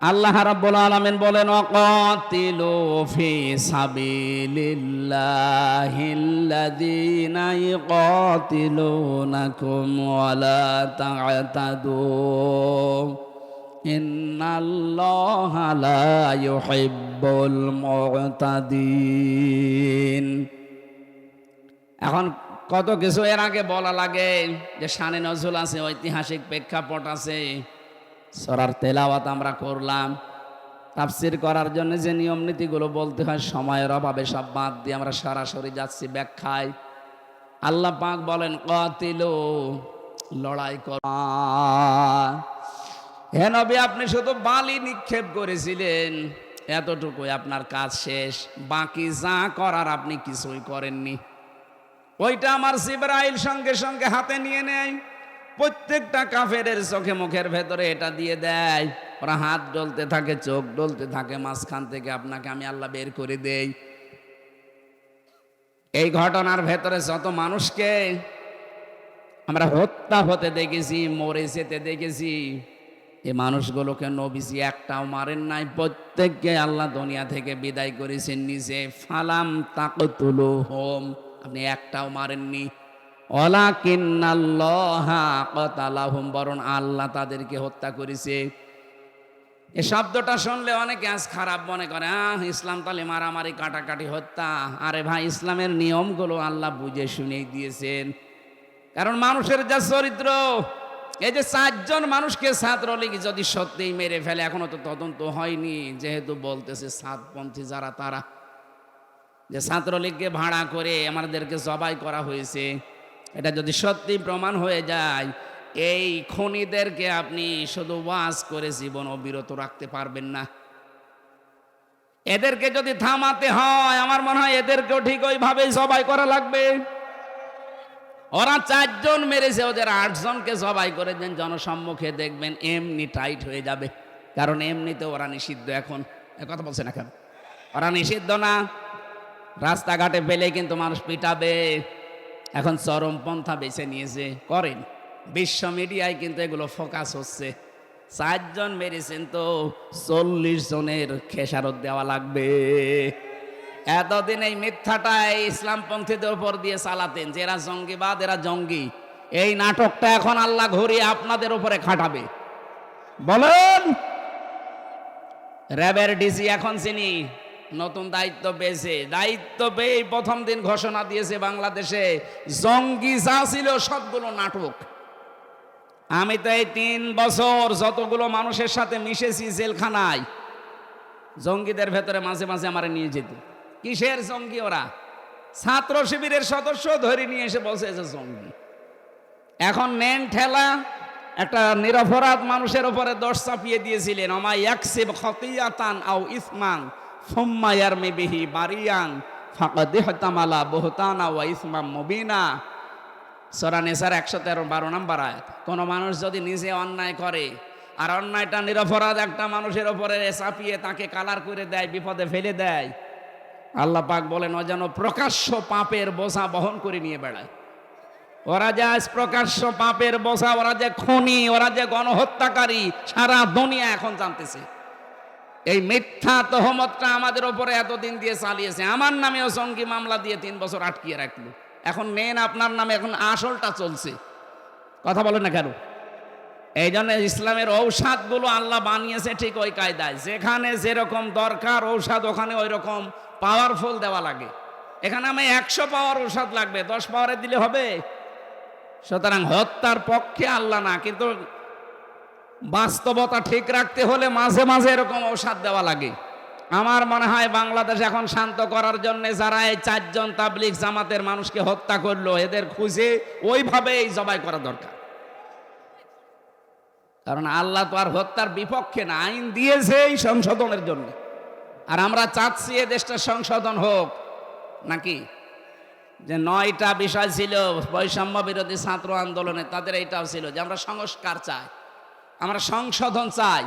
আল্লাহ রাব্বুল আলামিন বলেন, ওয়াকাতিলু ফি সাবিলিল্লাহিল্লাযীনা ইউকাতিলুনাকুম ওয়ালা তা'তাদু ইন্নাল্লাহা লা ইউহিব্বুল মু'তাদিন। এখন কত কিছু এর আগে বলা লাগে, যে শানে নজরুল আছে, ঐতিহাসিক প্রেক্ষাপট আছে। সূরার তেলাওয়াত আমরা করলাম, তাফসীর করার জন্য যে নিয়ম নীতিগুলো বলতে হয়, সময়ের অভাবে সব বাদ দিয়ে আমরা সরাসরি যাচ্ছি ব্যাখ্যায়। আল্লাহ পাক বলেন, কাতিলু, লড়াই কর। হে নবী, আপনি শুধু বালি নিক্ষেপ করেছিলেন, এতটুকুই আপনার কাজ শেষ। বাকি যা করার আপনি কিছুই করেননি। ওইটা আমার জিবরাইল সঙ্গে সঙ্গে হাতে নিয়ে নেয়, প্রত্যেকটা কাফেরের চোখে মুখের ভেতরে এটা দিয়ে দেয়। ওরা হাত ডলতে থাকে, চোখ ডলতে থাকে, মাঝখান থেকে আপনাকে আমি আল্লাহ বের করে দেই। এই ঘটনার ভেতরে যত মানুষকে আমরা হত্যা হতে দেখেছি, মরে যেতে দেখেছি, এই মানুষগুলোকে নবীজি একটাও মারেন নাই। প্রত্যেককে আল্লাহ দুনিয়া থেকে বিদায় করেছেন নিজে। ফালাম তাকতুলুহুম, আপনি একটাও মারেননি। ওয়ালাকিন্নাল্লাহা কাতালাহুম, বরং আল্লাহ তাদেরকে হত্যা করেছে। এই শব্দটা শুনলে অনেকে আজ খারাপ মনে করে, ইসলাম তাহলে মারামারি, কাটাকাটি, হত্যা। আরে ভাই, ইসলামের নিয়মগুলো আল্লাহ বুঝে শুনেই দিয়েছেন। কারণ মানুষের যা চরিত্র, এই যে 4 জন মানুষকে ছাত্রলীগ যদি সত্যিই মেরে ফেলে, এখনো তো তদন্ত হয়নি, যেহেতু বলতেছে সাতপন্থী যারা, তারা যে ছাত্রলীগকে ভাড়া করে আমাদেরকে জবাই করা হয়েছে, এটা যদি সত্যি প্রমাণ হয়ে যায়, এই খুনিদেরকে আপনি শুধু ওয়াজ করে জীবন অবিরত রাখতে পারবেন না। এদেরকে যদি থামাতে হয়, আমার মনে হয় এদেরকেও ঠিক ওইভাবেই জবাই করা লাগবে। ওরা 4 জন মেরেছে, ওদের 8 জনকে জবাই করে দেন জনসম্মুখে, দেখবেন এমনি টাইট হয়ে যাবে। কারণ এমনিতে ওরা নিষিদ্ধ। এখন কথা বলছে না কেন? ওরা নিষিদ্ধ না, রাস্তাঘাটে পেলে কিন্তু মানুষ পিটাবে। এখন চরমপন্থা বেছে নিয়েছে, করেন। বিশ্ব মিডিয়ায় কিন্তু এগুলো ফোকাস হচ্ছে। 4 জন মেরেছেন তো 40 জনের খেসারত দেওয়া লাগবে। এতদিন এই মিথ্যাটাই ইসলামপন্থীদের উপর দিয়ে চালাতেন, যে এরা জঙ্গিবাদ, এরা জঙ্গি। এই নাটকটা এখন আল্লাহ ঘুরিয়ে আপনাদের উপরে খাটাবে। বলেন, র্যাবের ডিসি এখন চিনি নতুন দায়িত্ব পেয়েছে। দায়িত্ব পেয়ে প্রথম দিন ঘোষণা দিয়েছে, বাংলাদেশে জঙ্গি যা ছিল সবগুলো নাটক। আমি তো এই 3 বছর যতগুলো মানুষের সাথে মিশেছি জেলখানায়, জঙ্গিদের ভেতরে মাঝে মাঝে আমার নিয়ে যেত। কিসের জঙ্গি? ওরা ছাত্র শিবিরের সদস্য ধরে নিয়ে এসে বলছে যে জঙ্গি। এখন নেন ঠেলা, একটা নিরপরাধ মানুষের উপরে দোষ চাপিয়ে দিয়েছিলেন। ওমা ইয়াকসিব খতিয়াতান আও ইসমান সুম্মা ইয়ারমি বিহি বারিয়ান ফাকাদ ইহতামালা বুহতানা ওয়া ইসমাম মুবিনা। সূরা নিসার 113 নম্বর আয়াত। কোন মানুষ যদি নিজে অন্যায় করে আর অন্যায়টা নিরপরাধ একটা মানুষের ওপরে চাপিয়ে তাকে কালার করে দেয়, বিপদে ফেলে দেয়, আল্লাহ পাক বলেন ও যেন প্রকাশ্য পাপের বোঝা বহন করে নিয়ে বেড়ায়। ওরা যে আজ প্রকাশ্য পাপের বোঝা, ওরা যে খুনি, ওরা যে গণহত্যাকারী, সারা দুনিয়া এখন জানতেছে। এই মিথ্যা তহমতটা আমাদের ওপরে এতদিন দিয়ে চালিয়েছে। আমার নামেও জঙ্গি মামলা দিয়ে 3 বছর আটকিয়ে রাখলো। এখন নেন আপনার নামে, এখন আসলটা চলছে। কথা বলেন না কেন? এই জন্য ইসলামের ঔষধগুলো আল্লাহ বানিয়েছে ঠিক ওই কায়দায়, যেখানে যেরকম দরকার ঔষধ ওখানে ওই রকম পাওয়ারফুল দেওয়া লাগে। এখানে আমি 100 পাওয়ার ঔষধ লাগবে, 10 পাওয়ারে দিলে হবে? সুতরাং হত্যার পক্ষে আল্লাহ না, কিন্তু বাস্তবতা ঠিক রাখতে হলে মাঝে মাঝে এরকম ঔষধ দেওয়া লাগে। আমার মনে হয় বাংলাদেশ এখন শান্ত করার জন্য যারা এই 4 জন তাবলিগ জামাতের মানুষকে হত্যা করলো, এদের খুঁজে ওইভাবেই জবাই করা দরকার। কারণ আল্লাহ তো আর হত্যার বিপক্ষে না, আইন দিয়েছে এই সংশোধনের জন্য। আর আমরা চাচ্ছি এ দেশটা সংশোধন হোক নাকি? যে 9টা বিষয় ছিল বৈষম্য বিরোধী ছাত্র আন্দোলনে, তাদের এইটাও ছিল যে আমরা সংস্কার চাই, আমরা সংশোধন চাই।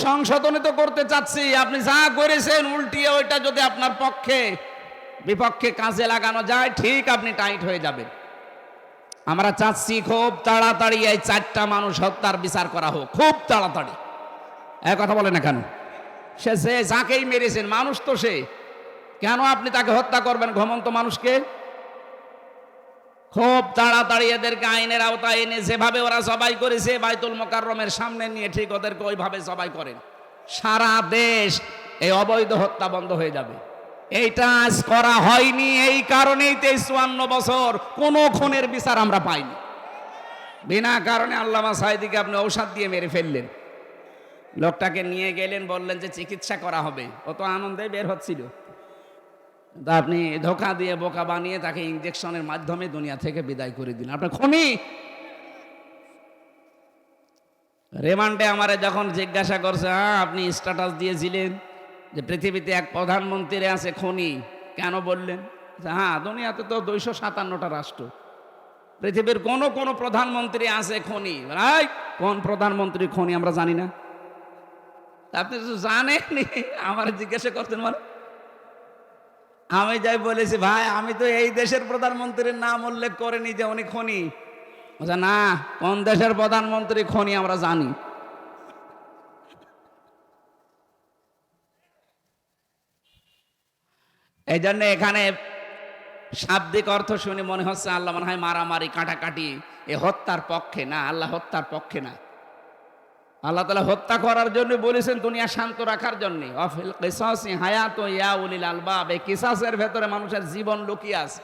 সংশোধনে তো করতে চাচ্ছি, আপনি যা করেছেন উল্টিয়ে ওইটা যদি আপনার পক্ষে বিপক্ষে কাজে লাগানো যায়, ঠিক আপনি টাইট হয়ে যাবেন। আমরা চাচ্ছি খুব তাড়াতাড়ি এই 4টা মানুষ হত্যার বিচার করা হোক, খুব তাড়াতাড়ি। এক কথা বলে না কেন? সে যাকেই মেরেছেন মানুষ তো সে, কেন আপনি তাকে হত্যা করবেন ঘুমন্ত মানুষকে? খুব তাড়াতাড়ি এদেরকে আইনের আওতায় এনে যেভাবে ওরা জবাই করেছে বাইতুল মোকাররমের সামনে নিয়ে ঠিক ওদেরকে ওইভাবে জবাই করেন। সারা দেশ এই অবৈধ হত্যা বন্ধ হয়ে যাবে। এইটা আজ করা হয়নি, এই কারণেই 53 বছর কোনো খুনের বিচার আমরা পাইনি। বিনা কারণে আল্লামা সাঈদীকে আপনি ঔষধ দিয়ে মেরে ফেললেন। লোকটাকে নিয়ে গেলেন, বললেন যে চিকিৎসা করা হবে, ও তো আনন্দে বের হচ্ছিল। তা আপনি ধোঁকা দিয়ে বোকা বানিয়ে তাকে ইনজেকশনের মাধ্যমে দুনিয়া থেকে বিদায় করে দিলেন। আপনার খুনি। রিমান্ডে আমারে যখন জিজ্ঞাসা করছে, আপনি স্ট্যাটাস দিয়েছিলেন যে পৃথিবীতে এক প্রধানমন্ত্রী আছে খুনি, কেন বললেন? হ্যাঁ, দুনিয়াতে তো 257টা রাষ্ট্র, পৃথিবীর কোন কোন প্রধানমন্ত্রী আছে খুনি। কোন প্রধানমন্ত্রী খুনি আমরা জানি না? আপনি তো জানেননি, আমার জিজ্ঞাসা করছেন মানে? আমি যাই বলেছি, ভাই আমি তো এই দেশের প্রধানমন্ত্রীর নাম উল্লেখ করিনি যে উনি খুনি। না, কোন দেশের প্রধানমন্ত্রী খুনি আমরা জানি। এই জন্য এখানে শাব্দিক অর্থ শুনে মনে হচ্ছে আল্লাহ মনে হয় মারামারি কাটাকাটি এ হত্যার পক্ষে না। আল্লাহ হত্যার পক্ষে না। আল্লাহ তাআলা হত্যা করার জন্য বলেছেন দুনিয়া শান্ত রাখার জন্য। অফিল কিসাসি হায়াতু ইয়া উলিল আলবাব, এই কিসাসের ভেতরে মানুষের জীবন লুকিয়ে আছে।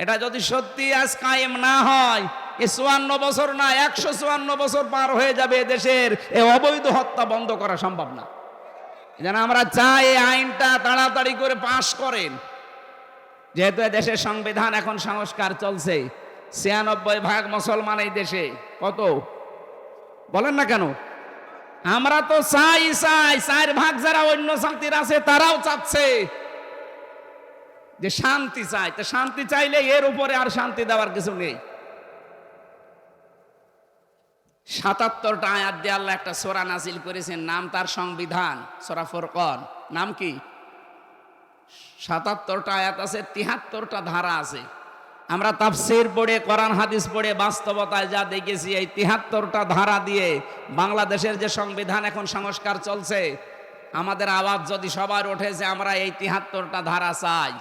এটা যদি সত্যি আজ কায়েম না হয়, 54 বছর না 154 বছর পার হয়ে যাবে দেশের এই অবৈধ হত্যা বন্ধ করা সম্ভব না। যেন আমরা চাই এই আইনটা তাড়াতাড়ি করে পাশ করেন। যেহেতু দেশের সংবিধান এখন সংস্কার চলছে, 96% মুসলমান এই দেশে। কত বলেন না কেন? আমরা তো চাই 4% যারা অন্য জাতির আছে তারাও চাচ্ছে যে শান্তি চাই। তো শান্তি চাইলে এর উপরে আর শান্তি দেওয়ার কিছু নেই। 77টা আয়াত দিয়ে আল্লাহ একটা সূরা নাযিল করেছেন, নাম তার সংবিধান, সূরা ফুরকান। নাম কি? 77টা আয়াত আছে, 73টা ধারা আছে। আমরা তাফসীর পড়ে কোরআন হাদিস পড়ে বাস্তবতায় যা দেখেছি, এই 73টা ধারা দিয়ে বাংলাদেশের যে সংবিধান এখন সংস্কার চলছে, আমাদের আওয়াজ যদি সবার ওঠে যে আমরা এই 73টা ধারা চাই,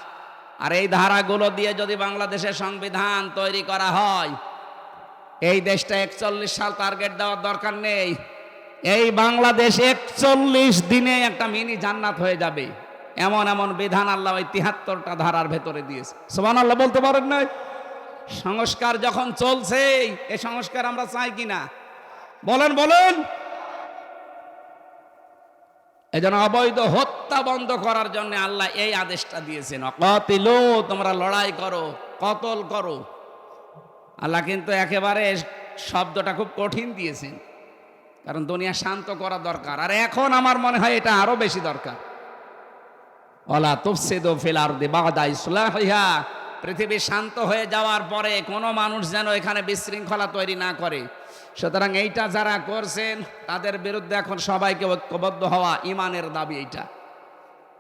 আর এই ধারাগুলো দিয়ে যদি বাংলাদেশের সংবিধান তৈরি করা হয়, এই দেশটা 41 সাল টার্গেট দেওয়ার দরকার নেই। এই বাংলাদেশ 41 দিনে একটা মিনি জান্নাত হয়ে যাবে। এমন এমন বিধান আল্লাহ ওই 73টা ধারার ভেতরে দিয়েছে। সুবহানাল্লাহ বলতে পারেন না? সংস্কার যখন চলছে, এই সংস্কার আমরা চাই কিনা বলেন বলেন। এই জন্য অবৈধ হত্যা বন্ধ করার জন্য আল্লাহ এই আদেশটা দিয়েছেন, কাতিলু, তোমরা লড়াই করো, কতল করো। আল্লাহ কিন্তু একেবারে শব্দটা খুব কঠিন দিয়েছেন, কারণ দুনিয়া শান্ত করা দরকার। আর এখন আমার মনে হয় এটা আরো বেশি দরকার। ওয়ালা তুফসিদু ফিল আরদি বা'দা ইসলাহিহা, পৃথিবী শান্ত হয়ে যাওয়ার পরে কোনো মানুষ যেন এখানে বিশৃঙ্খলা তৈরি না করে। সুতরাং এইটা যারা করছেন তাদের বিরুদ্ধে এখন সবাইকে ঐক্যবদ্ধ হওয়া ইমানের দাবি। এইটা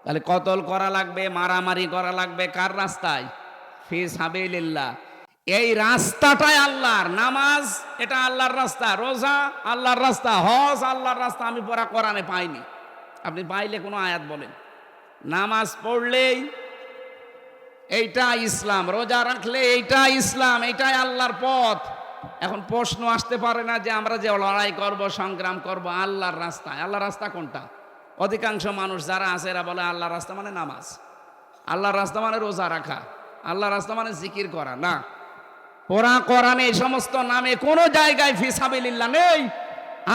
তাহলে কতল করা লাগবে, মারামারি করা লাগবে কার রাস্তায়? ফি সাবিলিল্লাহ। এই রাস্তাটাই আল্লাহর। নামাজ এটা আল্লাহর রাস্তা, রোজা আল্লাহর রাস্তা, হজ আল্লাহর রাস্তা। আমি পড়া কোরআনে পাইনি, আপনি পাইলে কোনো আয়াত বলেন। নামাজ পড়লেই এইটা ইসলাম, রোজা রাখলে এইটা ইসলাম, এইটাই আল্লাহর পথ। এখন প্রশ্ন আসতে পারে না যে আমরা যে লড়াই করব, সংগ্রাম করব আল্লাহর রাস্তায়। আল্লাহর রাস্তা কোনটা? অধিকাংশ মানুষ যারা আছে এরা বলে আল্লাহর রাস্তা মানে নামাজ, আল্লাহর রাস্তা মানে রোজা রাখা, আল্লাহর রাস্তা মানে জিকির করা। না, পুরা কোরআনে এই সমস্ত নামে কোন জায়গায় ফি সাবিলিল্লাহ নেই।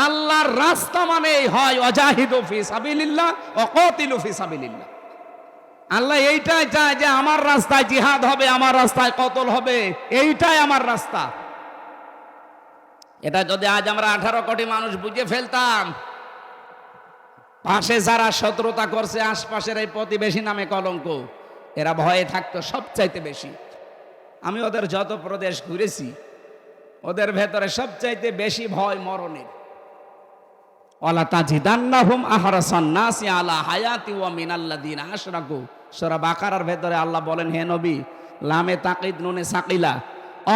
আল্লাহর রাস্তা মানে হয় ওয়াজাহিদু ফি সাবিলিল্লাহ ওয়া কাতিলু ফি সাবিলিল্লাহ। আল্লাহ এইটাই চায় যে আমার রাস্তায় জিহাদ হবে, আমার রাস্তায় কতল হবে, এইটাই আমার রাস্তা। এটা যদি আজ আমরা 18 কোটি মানুষ বুঝে ফেলতাম, পাশে যারা শত্রুতা করছে আশপাশের এই প্রতিবেশী নামে কলঙ্ক, এরা ভয়ে থাকতো সবচাইতে বেশি। আমি ওদের যত প্রদেশ ঘুরেছি ওদের ভেতরে সবচাইতে বেশি ভয় মরণের। ওয়ালা তাজিদান্নাহুম আহরাসান নাসি আলা হায়াতি ওয়া মিনাল্লাযিনা আশরাকু। সূরা বাকারার ভেতরে আল্লাহ বলেন, হে নবী, লামে তাকিদ নুনে সাকিলা,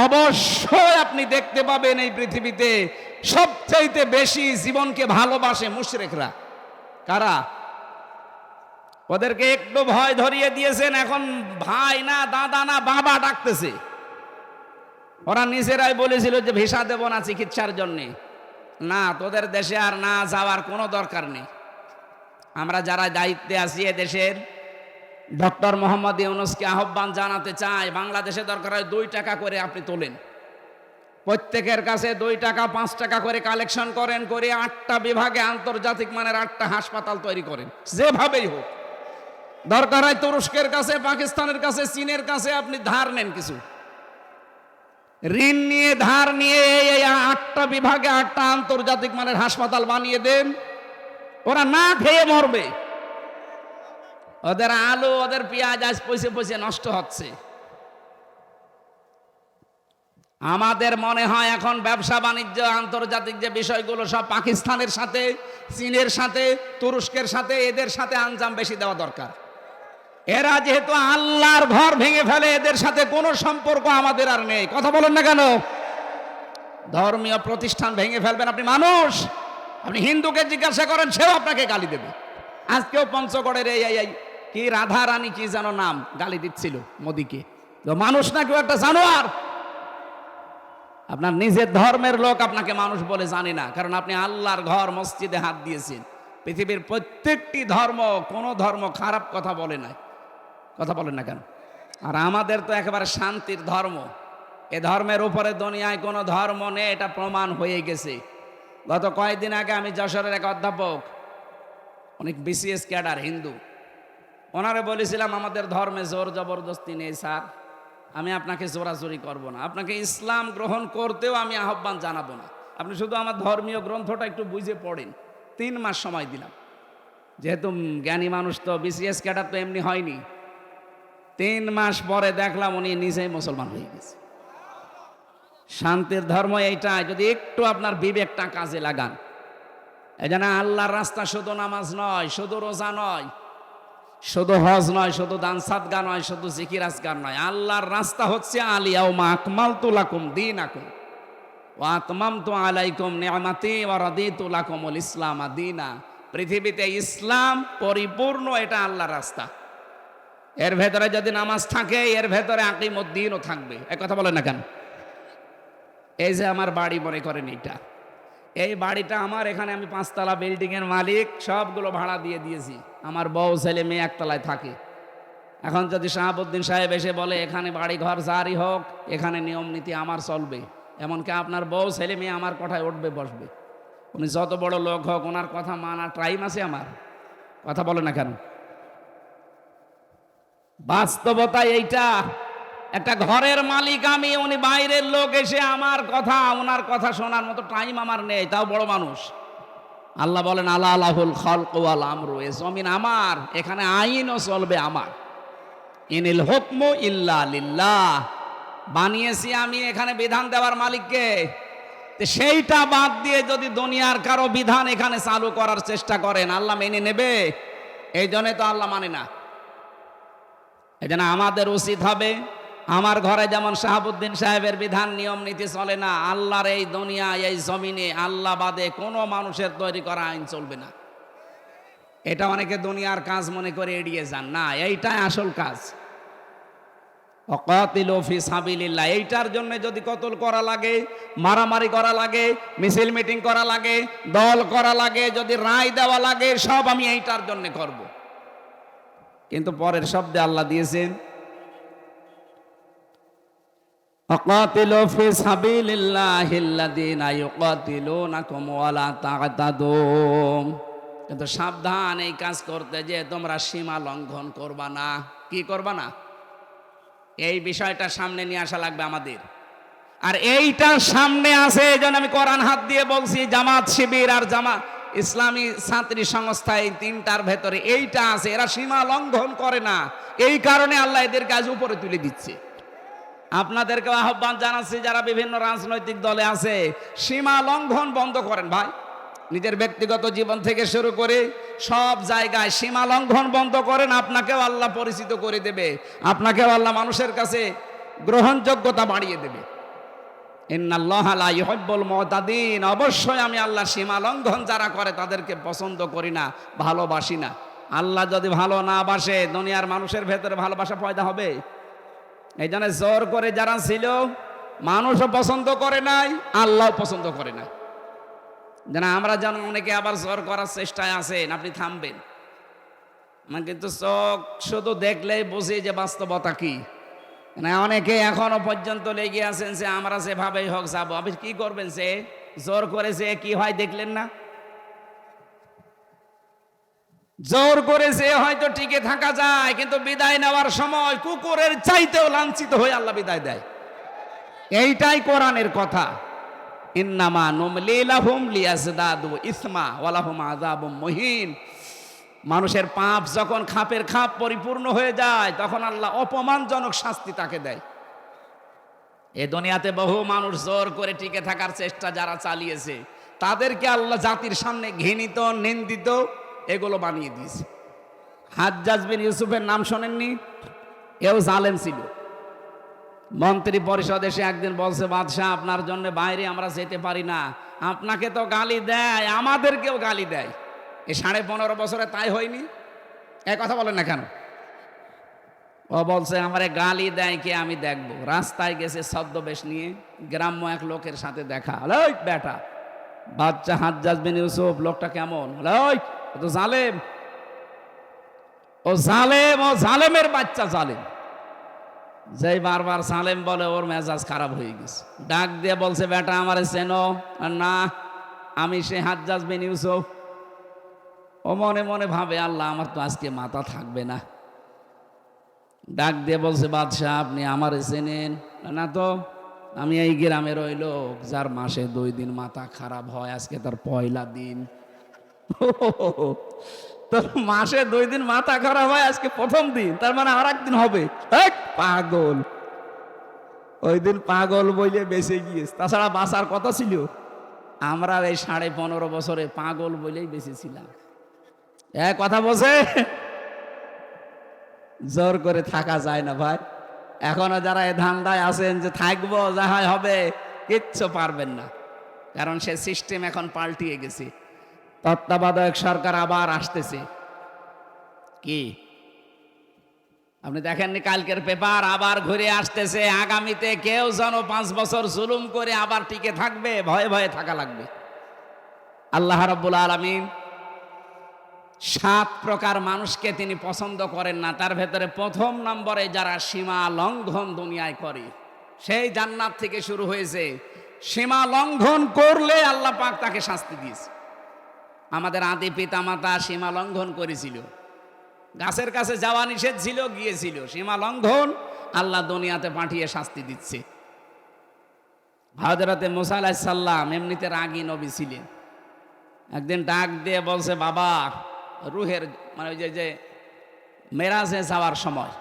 অবশ্যই আপনি দেখতে পাবেন এই পৃথিবীতে সবচাইতে বেশি জীবনকে ভালোবাসে মুশরিকরা। কারা? ওদেরকে একটু ভয় ধরিয়ে দিয়েছেন, এখন ভাই না দাদা না বাবা ডাকতেছে। ওরা নিজেরাই বলেছিল যে ভিসা দেব না চিকিৎসার জন্যে। না, তোদের দেশে আর না যাওয়ার কোনো দরকার নেই। আমরা যারা দায়িত্বে আছি এ দেশের, ডক্টর মোহাম্মদ ইউনূসকে আহ্বান জানাতে চাই, বাংলাদেশে দরকার হয় 2 টাকা করে আপনি তোলেন, প্রত্যেকের কাছে 2 টাকা 5 টাকা করে কালেকশন করেন, করে 8টা বিভাগে আন্তর্জাতিক মানের 8টা হাসপাতাল তৈরি করেন। যেভাবেই হোক, দরকার হয় তুরস্কের কাছে, পাকিস্তানের কাছে, চীনের কাছে আপনি ধার নেন, কিছু ঋণ নিয়ে ধার নিয়ে এই 8টা বিভাগে 8টা আন্তর্জাতিক মানের হাসপাতাল বানিয়ে দেন। ওরা না খেয়ে মরবে। ওদের আলু, ওদের পেঁয়াজ আজ পয়সে পয়সে নষ্ট হচ্ছে। আমাদের মনে হয় এখন ব্যবসা বাণিজ্য আন্তর্জাতিক যে বিষয়গুলো সব পাকিস্তানের সাথে, চীনের সাথে, তুরস্কের সাথে, এদের সাথে আঞ্জাম বেশি দেওয়া দরকার। এরা যেহেতু আল্লাহর ঘর ভেঙে ফেলে, এদের সাথে কোনো সম্পর্ক আমাদের আর নেই। কথা বলেন না কেন? ধর্মীয় প্রতিষ্ঠান ভেঙে ফেলবেন আপনি মানুষ। আপনি হিন্দুকে জিজ্ঞাসা করেন, সেও আপনাকে গালি দেবে। আজকেও পঞ্চগড়ের এই কি রাধা রানী কি যেন নাম, গালি দিচ্ছিল মোদিকে। তো মানুষ না কেউ একটা জানোয়ার? আপনার নিজের ধর্মের লোক আপনাকে মানুষ বলে জানে না, কারণ আপনি আল্লাহর ঘর মসজিদে হাত দিয়েছেন। পৃথিবীর প্রত্যেকটি ধর্ম, কোনো ধর্ম খারাপ কথা বলে না। কথা বলেন না কেন? আর আমাদের তো একেবারে শান্তির ধর্ম। এ ধর্মের উপরে দুনিয়ায় কোনো ধর্ম নেই, এটা প্রমাণ হয়ে গেছে। গত কয়েকদিন আগে আমি যশোরের এক অধ্যাপক, অনেক বিসিএস ক্যাডার, হিন্দু, ওনারে বলেছিলাম আমাদের ধর্মে জোর জবরদস্তি নেই স্যার, আমি আপনাকে জোরাজোরি করব না, আপনাকে ইসলাম গ্রহণ করতেও আমি আহ্বান জানাবো না, আপনি শুধু আমার ধর্মীয় গ্রন্থটা একটু বুঝে পড়েন। 3 মাস সময় দিলাম, যেহেতু জ্ঞানী মানুষ তো, বিসিএস ক্যাডার তো এমনি হয়নি। 3 মাস পরে দেখলাম উনি নিজেই মুসলমান হয়ে গেছে। শান্তির ধর্ম এইটাই, যদি একটু আপনার বিবেকটা কাজে লাগান। এই জন্য আল্লাহর রাস্তা শুধু নামাজ নয়, শুধু রোজা নয়, শুধু হজ নয়, শুধু দান সাদকা নয়, শুধু জিকির আজকার নয়। আল্লাহর রাস্তা হচ্ছে আলিয়াউমা আকমালতু লাকুম দীনাকুম ওয়া আতমামতু আলাইকুম নি'মাতি ওয়া রাদিতু লাকুমুল ইসলাম দীনা। পৃথিবীতে ইসলাম পরিপূর্ণ, এটা আল্লাহর রাস্তা। এর ভেতরে যদি নামাজ থাকে, এর ভেতরে আকিমুদ্দিনও থাকবে। এক কথা বলেন না কেন? এই যে আমার বাড়ি মনে করেন, এটা এই বাড়িটা আমার, এখানে আমি 5 তলা বিল্ডিং এর মালিক, সবগুলো ভাড়া দিয়ে দিয়েছি। আমার বউ ছেলে মেয়ে 1 তলায় থাকে। এখন যদি শাহাবুদ্দিন সাহেব এসে বলে এখানে বাড়ি ঘর জারি হোক, এখানে নিয়ম নীতি আমার চলবে, এমনকি আপনার বউ ছেলে মেয়ে আমার কথায় উঠবে বসবে। উনি যত বড় লোক হোক, ওনার কথা মানার টাইম আছে আমার? কথা বলে না কেন? বাস্তবতা এইটা। একটা ঘরের মালিক আমি, উনি বাইরের লোক এসে আমার কথা, ওনার কথা শোনার মতো টাইম আমার নেই, তাও বড় মানুষ। আল্লাহ বলেন আলা লাহুল খালকু ওয়াল আমরু, এ জমিন আমার, এখানে আইনও চলবে আমার। ইনিল হুকমু ইল্লা লিল্লাহ। বানিয়েছি আমি, এখানে বিধান দেওয়ার মালিককে। সেইটা বাদ দিয়ে যদি দুনিয়ার কারো বিধান এখানে চালু করার চেষ্টা করেন, আল্লাহ মেনে নেবে? এই জন্য তো আল্লাহ মানে না। এই জন্য আমাদের উচিত হবে, আমার ঘরে যেমন শাহাবুদ্দিন সাহেবের বিধান নিয়ম নীতি চলে না, আল্লাহর এই দুনিয়া এই জমিনে আল্লাহ বাদে কোনো মানুষের তৈরি করা আইন চলবে না। এটা অনেকে দুনিয়ার কাজ মনে করে এড়িয়ে যান, না, এইটাই আসল কাজ। ওয়াকাতিলু ফি সাবিলিল্লাহ, এইটার জন্য যদি কতল করা লাগে, মারামারি করা লাগে, মিছিল মিটিং করা লাগে, দল করা লাগে, যদি রায় দেওয়া লাগে, সব আমি এইটার জন্য করব। কিন্তু পরের শব্দে আল্লাহ দিয়েছেন ওয়াকাতিলু ফি সাবিলিল্লাহিল্লাযীনা ইউকাতিলুনাকুম ওয়া লা তা'তাদু। কিন্তু সাবধান, এই কাজ করতে যে তোমরা সীমা লঙ্ঘন করবা না। কি করবা না? এই বিষয়টা সামনে নিয়ে আসা লাগবে আমাদের। আর এইটা সামনে আছে, এই জন্য আমি কোরআন হাত দিয়ে বলছি, জামাত শিবির আর ইসলামী ছাত্রী সংস্থা, এই তিনটার ভেতরে এইটা আছে। এরা সীমা লঙ্ঘন করে না, এই কারণে আল্লাহ এদের কাজ উপরে তুলে দিচ্ছে। আপনাদেরকে আহ্বান জানাচ্ছি, যারা বিভিন্ন রাজনৈতিক দলে আছে, সীমা লঙ্ঘন বন্ধ করেন ভাই। নিজের ব্যক্তিগত জীবন থেকে শুরু করে সব জায়গায় সীমা লঙ্ঘন বন্ধ করেন। আপনাকেও আল্লাহ পরিচিত করে দেবে, আপনাকেও আল্লাহ মানুষের কাছে গ্রহণযোগ্যতা বাড়িয়ে দেবে। ইন্নাল্লাহা লা ইউহিব্বুল মুতাদিন, অবশ্যই আমি আল্লাহ সীমা লঙ্ঘন যারা করে তাদেরকে পছন্দ করি না, ভালোবাসি না। আল্লাহ যদি ভালো না বাসে, দুনিয়ার মানুষের ভেতরে ভালোবাসা পয়দা হবে? এই জন্য জোর করে যারা ছিল, মানুষও পছন্দ করে নাই, আল্লাহও পছন্দ করে না। যেন আমরা যেন অনেকে আবার জোর করার চেষ্টায় আছেন, আপনি থামবেন। মানে কিন্তু চোখ শুধু দেখলেই বুঝি যে বাস্তবতা কি। অনেকে এখনো পর্যন্ত লেগে আছেন যে আমরা যেভাবেই হোক যাবো। আপনি কি করবেন? সে জোর করেছে, কি হয় দেখলেন না? জোর করেছে হয়তো টিকে থাকা যায়, কিন্তু বিদায় নেওয়ার সময় কুকুরের চাইতেও লাঞ্ছিত হয়ে আল্লাহ বিদায় দেয়। এইটাই কোরআনের কথা। ইন্নামা নুমলি লাহুম লিয়াজদাদু ইসমা ওয়া লাহুম আযাবুম মুহিন। মানুষের পাপ যখন খাপের খাপ পরিপূর্ণ হয়ে যায়, তখন আল্লাহ অপমানজনক শাস্তি তাকে দেয়। এ দুনিয়াতে বহু মানুষ জোর করে টিকে থাকার চেষ্টা যারা চালিয়েছে, তাদেরকে আল্লাহ জাতির সামনে ঘৃণিত, নিন্দিত এগুলো বানিয়ে দিয়েছে। হাজ্জাজ বিন ইউসুফের নাম শোনেননি? এও জালেম ছিল। মন্ত্রী পরিষদ এসে একদিন বলছে, বাদশাহ আপনার জন্য বাইরে আমরা যেতে পারি না। আপনাকে তো গালি দেয়, আমাদেরকেও গালি দেয়। এই 15.5 বছরে তাই হয়নি? এক কথা বলেন না কেন? ও বলছে আমারে গালি দেয় কে, আমি দেখবো। রাস্তায় গেছে ছদ্মবেশ নিয়ে, গ্রাম্য এক লোকের সাথে দেখা। ওই বেটা, বাচ্চা হাজ্জাজ বিন ইউসুফ, লোকটা কেমন? ওই ও তো জালেম, ও জালেম, ও জালেমের বাচ্চা জালেম। যেই বারবার সালেম বলে, ওর মেজাজ খারাপ হয়ে গেছে। ডাক দিয়ে বলছে, বেটা আমারে চেনো? না, আমি সে হাজ্জাজ বিন ইউসুফ। ও মনে মনে ভাবে, আল্লাহ আমার তো আজকে মাথা থাকবে না। ডাক দিয়ে বলছে, বাদশাহ আপনি আমারে চেনেন? না তো, আমি এই গ্রামের ওই লোক যার মাসে 2 দিন মাথা খারাপ হয়, আজকে তার পয়লা দিন। তোর মাসে 2 দিন মাথা খারাপ হয়, আজকে প্রথম দিন, তার মানে আর একদিন হবে। পাগল, ওই দিন পাগল বইলে বেঁচে গিয়েছে, তাছাড়া বাঁচার কথা ছিল। আমরা এই 15.5 বছরে পাগল বইলেই বেঁচেছিলাম। এক কথা বলছে, জোর করে থাকা যায় না ভাই। এখনো যারা এই ধান্দায় আছেন যে থাকবো, যা হয় হবে, কিচ্ছু পারবেন না। কারণ সে সিস্টেম এখন পাল্টিয়ে গেছে। তত্ত্বাবধায়ক সরকার আবার আসতেছে। কি আপনি দেখেননি কালকের পেপার? আবার ঘুরে আসতেছে। আগামীতে কেউ যেন 5 বছর জুলুম করে আবার টিকে থাকবে, ভয়ে ভয়ে থাকা লাগবে। আল্লাহ রাব্বুল আলামিন 7 প্রকার মানুষকে তিনি পছন্দ করেন না। তার ভেতরে প্রথম নম্বরে যারা সীমা লঙ্ঘন দুনিয়ায় করে, সেই জান্নাত থেকে শুরু হয়েছে। সীমা লঙ্ঘন করলে আল্লাহ পাক তাকে শাস্তি দিয়েছে। আমাদের আদি পিতা মাতা সীমা লঙ্ঘন করেছিল, গাছের কাছে যাওয়া নিষেধ ছিল, গিয়েছিল। সীমা লঙ্ঘন, আল্লাহ দুনিয়াতে পাঠিয়ে শাস্তি দিচ্ছে। হযরতে মুসা আলাইহিস সালাম এমনিতে রাগী নবী ছিলেন। একদিন ডাক দিয়ে বলছে, বাবা, রুহের মানে ওই যে মেরাজে যাওয়ার সময়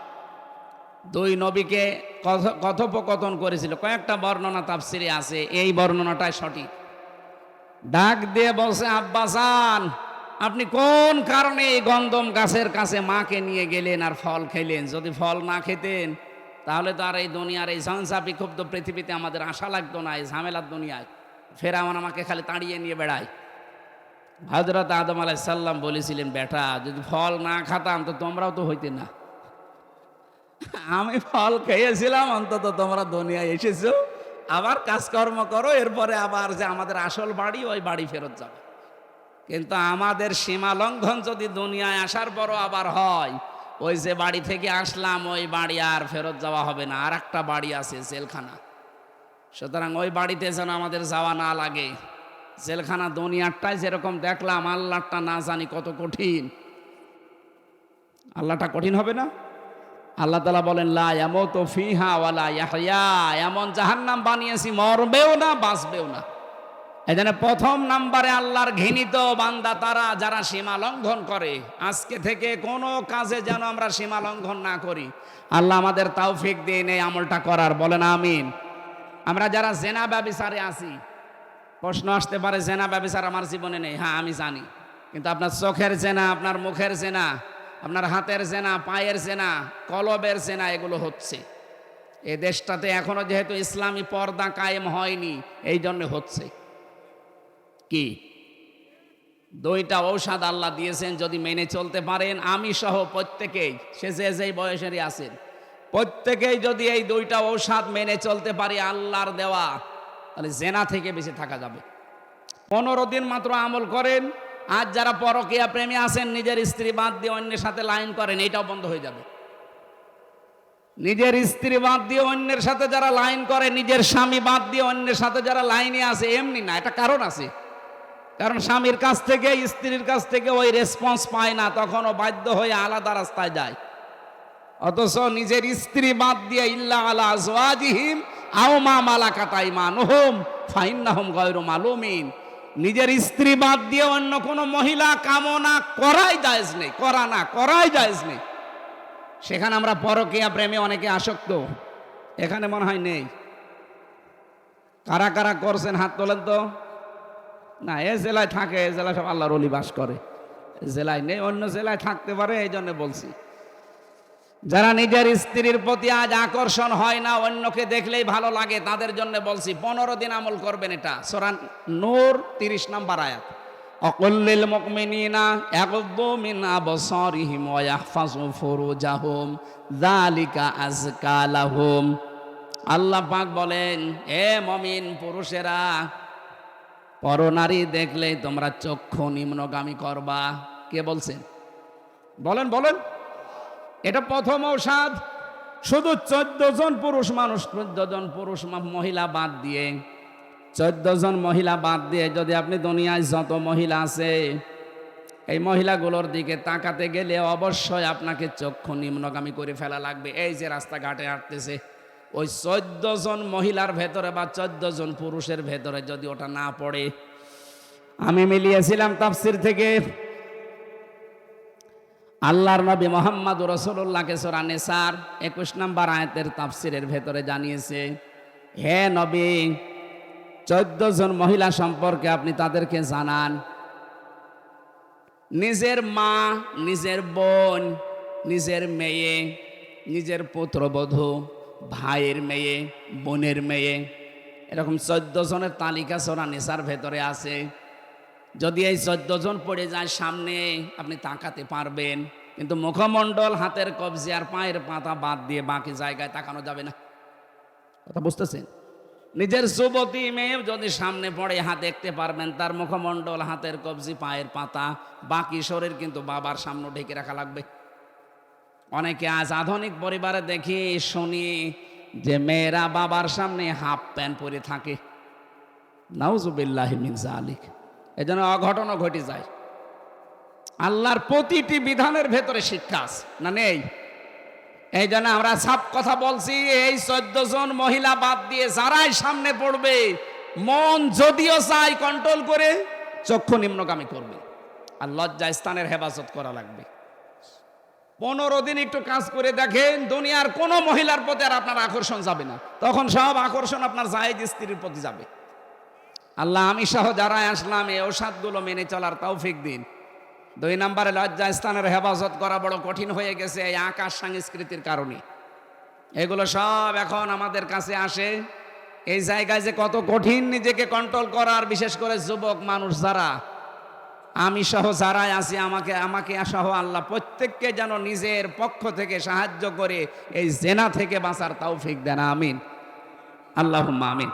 দুই নবীকে কথোপকথন করেছিল, কয়েকটা বর্ণনা তাফসিরে আছে, এই বর্ণনাটাই সঠিক। ডাক দিয়ে বলছে, আব্বাসান, আপনি কোন কারণে এই গন্ধম গাছের কাছে মাকে নিয়ে গেলেন আর ফল খেলেন? যদি ফল না খেতেন তাহলে তো আর এই দুনিয়ার এই ঝঞ্ঝা বিক্ষুব্ধ পৃথিবীতে আমাদের আশা লাগতো না, এই ঝামেলার দুনিয়ায়। ফেরাউন আমাকে খালি তাড়িয়ে নিয়ে বেড়ায়। হযরত আদম আলাইহিস সালাম বলেছিলেন, বেটা, যদি ফল না খাতাম তো তোমরাও তো হইতে না। আমি ফল খেয়েছিলাম, অন্তত তোমরা দুনিয়ায় এসেছো, আবার কাজকর্ম করো, এরপরে আবার যে আমাদের আসল বাড়ি, ওই বাড়ি ফেরত যাবে। কিন্তু আমাদের সীমা লঙ্ঘন যদি দুনিয়ায় আসার পরও আবার হয়, ওই যে বাড়ি থেকে আসলাম ওই বাড়ি আর ফেরত যাওয়া হবে না, আর একটা বাড়ি আছে, জেলখানা। সুতরাং ওই বাড়িতে যেন আমাদের যাওয়া না লাগে। জেলখানা দুনিয়ারটাই যেরকম দেখলাম, আল্লাহটা না জানি কত কঠিন। আল্লাহটা কঠিন হবে না? আল্লাহ তাআলা বলেন, লা ইয়ামুতু ফিহা ওয়ালা ইয়াহইয়া, এমন জাহান্নাম বানিয়েছি মরবেও না বাঁচবেও না। এজন্য প্রথম নাম্বারে আল্লাহর ঘৃণিত বান্দা তারা যারা সীমা লঙ্ঘন করে। আজকে থেকে কোনো কাজে যেন আমরা সীমা লঙ্ঘন না করি। আল্লাহ আমাদের তৌফিক দিন এই আমলটা করার, বলেন আমিন। আমরা যারা জেনা ব্যভিচারে আছি, প্রশ্ন আসতে পারে, জেনা ব্যভিচার আমার জীবনে নেই। হ্যাঁ, আমি জানি, কিন্তু আপনার চোখের জেনা, আপনার মুখের জেনা, আপনার হাতের জেনা, পায়ের জেনা, কলবের জেনা, এগুলো হচ্ছে। এই দেশটাতে এখনো যেহেতু ইসলামী পর্দা কায়েম হয়নি, এই জন্য হচ্ছে। কি দুইটা ঔষধ আল্লাহ দিয়েছেন, যদি মেনে চলতে পারেন, আমি সহ প্রত্যেকেই, সে যেই বয়সেরই আছেন, প্রত্যেকেই যদি এই দুইটা ঔষধ মেনে চলতে পারি আল্লাহর দেওয়া, তাহলে জেনা থেকে বেঁচে থাকা যাবে। 15 দিন মাত্র আমল করেন। আজ যারা পরকীয়া প্রেমী আছেন, নিজের স্ত্রী বাদ দিয়ে অন্যের সাথে লাইন করেন, এটাও বন্ধ হয়ে যাবে। নিজের স্ত্রী বাদ দিয়ে অন্যের সাথে যারা লাইন করে, নিজের স্বামী বাদ দিয়ে অন্যের সাথে যারা লাইনে আছে, এমনি না, এটা কারণ আছে। কারণ স্বামীর কাছ থেকে, স্ত্রীর কাছ থেকে ওই রেসপন্স পায় না, তখন ও বাধ্য হয়ে আলাদা রাস্তায় যায়। অথচ নিজের স্ত্রী বাদ দিয়ে, ইল্লা আলা আজওয়াজিহিম আও মা মালাকাত আইমানুহুম ফাইন্নাহুম গায়রু মালুমিন, নিজের স্ত্রী বাদ দিয়ে অন্য কোনো মহিলা কামনা করাই জায়েজ নেই, করাই জায়েজ নেই। সেখানে আমরা পরকীয়া প্রেমে অনেকে আসক্ত, এখানে মনে হয় নেই। কারা কারা করছেন হাত তোলেন তো। না, এ জেলায় থাকে, এ জেলায় সব আল্লাহর ওলি বাস করে, জেলায় নেই, অন্য জেলায় থাকতে পারে, এই জন্য বলছি। যারা নিজের স্ত্রীর প্রতি আজ আকর্ষণ হয় না, অন্যকে দেখলেই ভালো লাগে, তাদের জন্য বলছি 15 দিন আমল করবেন। এটা সূরা নূর 30 নম্বর আয়াত। অকুল্লিল মুমিনিনা ইয়াগুদ্দু মিন আবসারিহিম ওয়া ইয়াহফাযু ফুরুজাহুম যালিকা আযকা লাহুম। আল্লাহ পাক বলেন, হে মুমিন পুরুষেরা, পরনারী দেখলেই তোমরা চক্ষু নিম্নগামী করবা। কে বলছেন? বলেন বলেন। এটা প্রথম ঔষধ। শুধু 14 জন পুরুষ মানুষ, 14 জন পুরুষ মহিলা বাদ দিয়ে, 14 জন মহিলা বাদ দিয়ে যদি আপনি দুনিয়ায় যত মহিলা আছে, এই মহিলাগুলোর দিকে তাকাতে গেলে অবশ্যই আপনাকে চক্ষু নিম্নগামী করে ফেলা লাগবে। এই যে রাস্তাঘাটে হাঁটতেছে, ওই 14 জন মহিলার ভেতরে বা 14 জন পুরুষের ভেতরে যদি ওটা না পড়ে, আমি মিলিয়েছিলাম তাফসির থেকে, আল্লাহর নবী মুহাম্মদ রাসূলুল্লাহকে সূরা নিসার 21 নম্বর আয়াতের তাফসিরের ভেতরে জানিয়েছে, হে নবী, 14 জন মহিলা সম্পর্কে আপনি তাদেরকে জানান। নিজের মা, নিজের বোন, নিজের মেয়ে, নিজের পুত্রবধূ, ভাইয়ের মেয়ে, বোনের মেয়ে, এরকম 14 জনের তালিকা সূরা নিসার ভেতরে আছে। যদি এই 14 জন পড়ে যায় সামনে, আপনি তাকাতে পারবেন, কিন্তু মুখমণ্ডল, হাতের কবজি আর পায়ের পাতা বাদ দিয়ে বাকি জায়গায় তাকানো যাবে না। কথা বুঝতেছেন? নিজের যুবতী মেয়ে যদি সামনে পড়ে, হাত দেখতে পারবেন, তার মুখমণ্ডল, হাতের কবজি, পায়ের পাতা, বাকি শরীর কিন্তু বাবার সামনে ঢেকে রাখা লাগবে। অনেকে আজ আধুনিক পরিবারে দেখি, শুনি যে মেয়েরা বাবার সামনে হাফ প্যান্ট পরে থাকে। নাউজুবিল্লাহি মিন যালিক। এজন্য অঘটনও ঘটে যায়। আল্লাহর প্রতিটি বিধানের ভেতরে শিক্ষা আছে, না নেই? এই জন্য আমরা সব কথা বলছি, এই 14 জন মহিলা বাদ দিয়ে যারাই সামনে পড়বে, মন যদিও চাই কন্ট্রোল করে চক্ষু নিম্নগামী করবে, আর লজ্জা স্থানের হেফাজত করা লাগবে। 15 দিন একটু কাজ করে দেখেন, দুনিয়ার কোনো মহিলার প্রতি আর আপনার আকর্ষণ যাবে না। তখন সব আকর্ষণ আপনার জায়েজ স্ত্রীর প্রতি যাবে। আল্লাহ আমি সহ যারা আসলাম এই ঔষধগুলো মেনে চলার তৌফিক দিন। 2 নম্বরে লজ্জা স্থানের হেফাজত করা বড় কঠিন হয়ে গেছে এই আকাশ সংস্কৃতির কারণে। এগুলো সব এখন আমাদের কাছে আসে। এই জায়গায় যে কত কঠিন নিজেকে কন্ট্রোল করার, বিশেষ করে যুবক মানুষ যারা, আমি সহ যারাই আছি, আমাকে সহ আল্লাহ প্রত্যেককে যেন নিজের পক্ষ থেকে সাহায্য করে এই জেনা থেকে বাঁচার তৌফিক দেন, আমিন, আল্লাহুম্মা আমিন।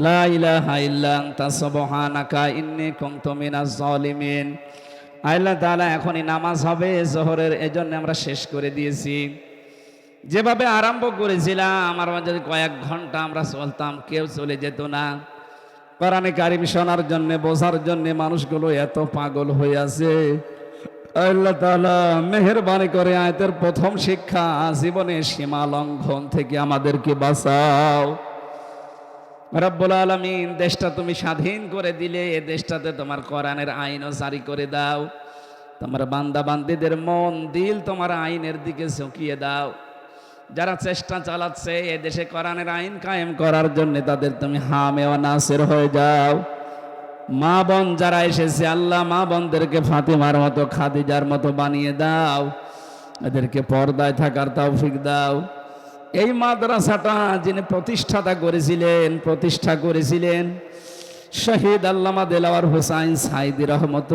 লা ইলাহা ইল্লা আনতা সুবহানাকা ইন্নী কুনতু মিনাজ জালিমিন। আল্লাহ তাআলা এখনই নামাজ হবে জোহরের, এজন্য আমরা শেষ করে দিয়েছি। যেভাবে আরম্ভ করেছিলাম, আমার মাঝে কয়েক ঘন্টা আমরা চলতাম, কেউ চলে যেত না। কোরআনে কারিম শোনার জন্য, বোঝার জন্য মানুষগুলো এত পাগল হয়ে আছে। আল্লাহ তাআলা মেহেরবানি করে আয়াতের প্রথম শিক্ষা, জীবনে সীমা লঙ্ঘন থেকে আমাদেরকে বাঁচাও। রব্বুল আলামিন, দেশটা তুমি স্বাধীন করে দিলে, এ দেশটাতে তোমার কোরআনের আইনও জারি করে দাও। তোমার বান্দা বান্দীদের মন দিল তোমার আইনের দিকে ঝুঁকিয়ে দাও। যারা চেষ্টা চালাচ্ছে এ দেশে কোরআনের আইন কায়েম করার জন্য, তাদের তুমি হামে ও নাসির হয়ে যাও। মা বোন যারা এসেছে আল্লাহ, মা বোনদেরকে ফাতিমার মতো, খাদিজার মতো বানিয়ে দাও। এদেরকে পর্দায় থাকার তৌফিক দাও। এই মাদ্রাসাটা যিনি প্রতিষ্ঠা করেছিলেন শহীদ আল্লামা দেলাওয়ার হোসাইন সাইদি রহমত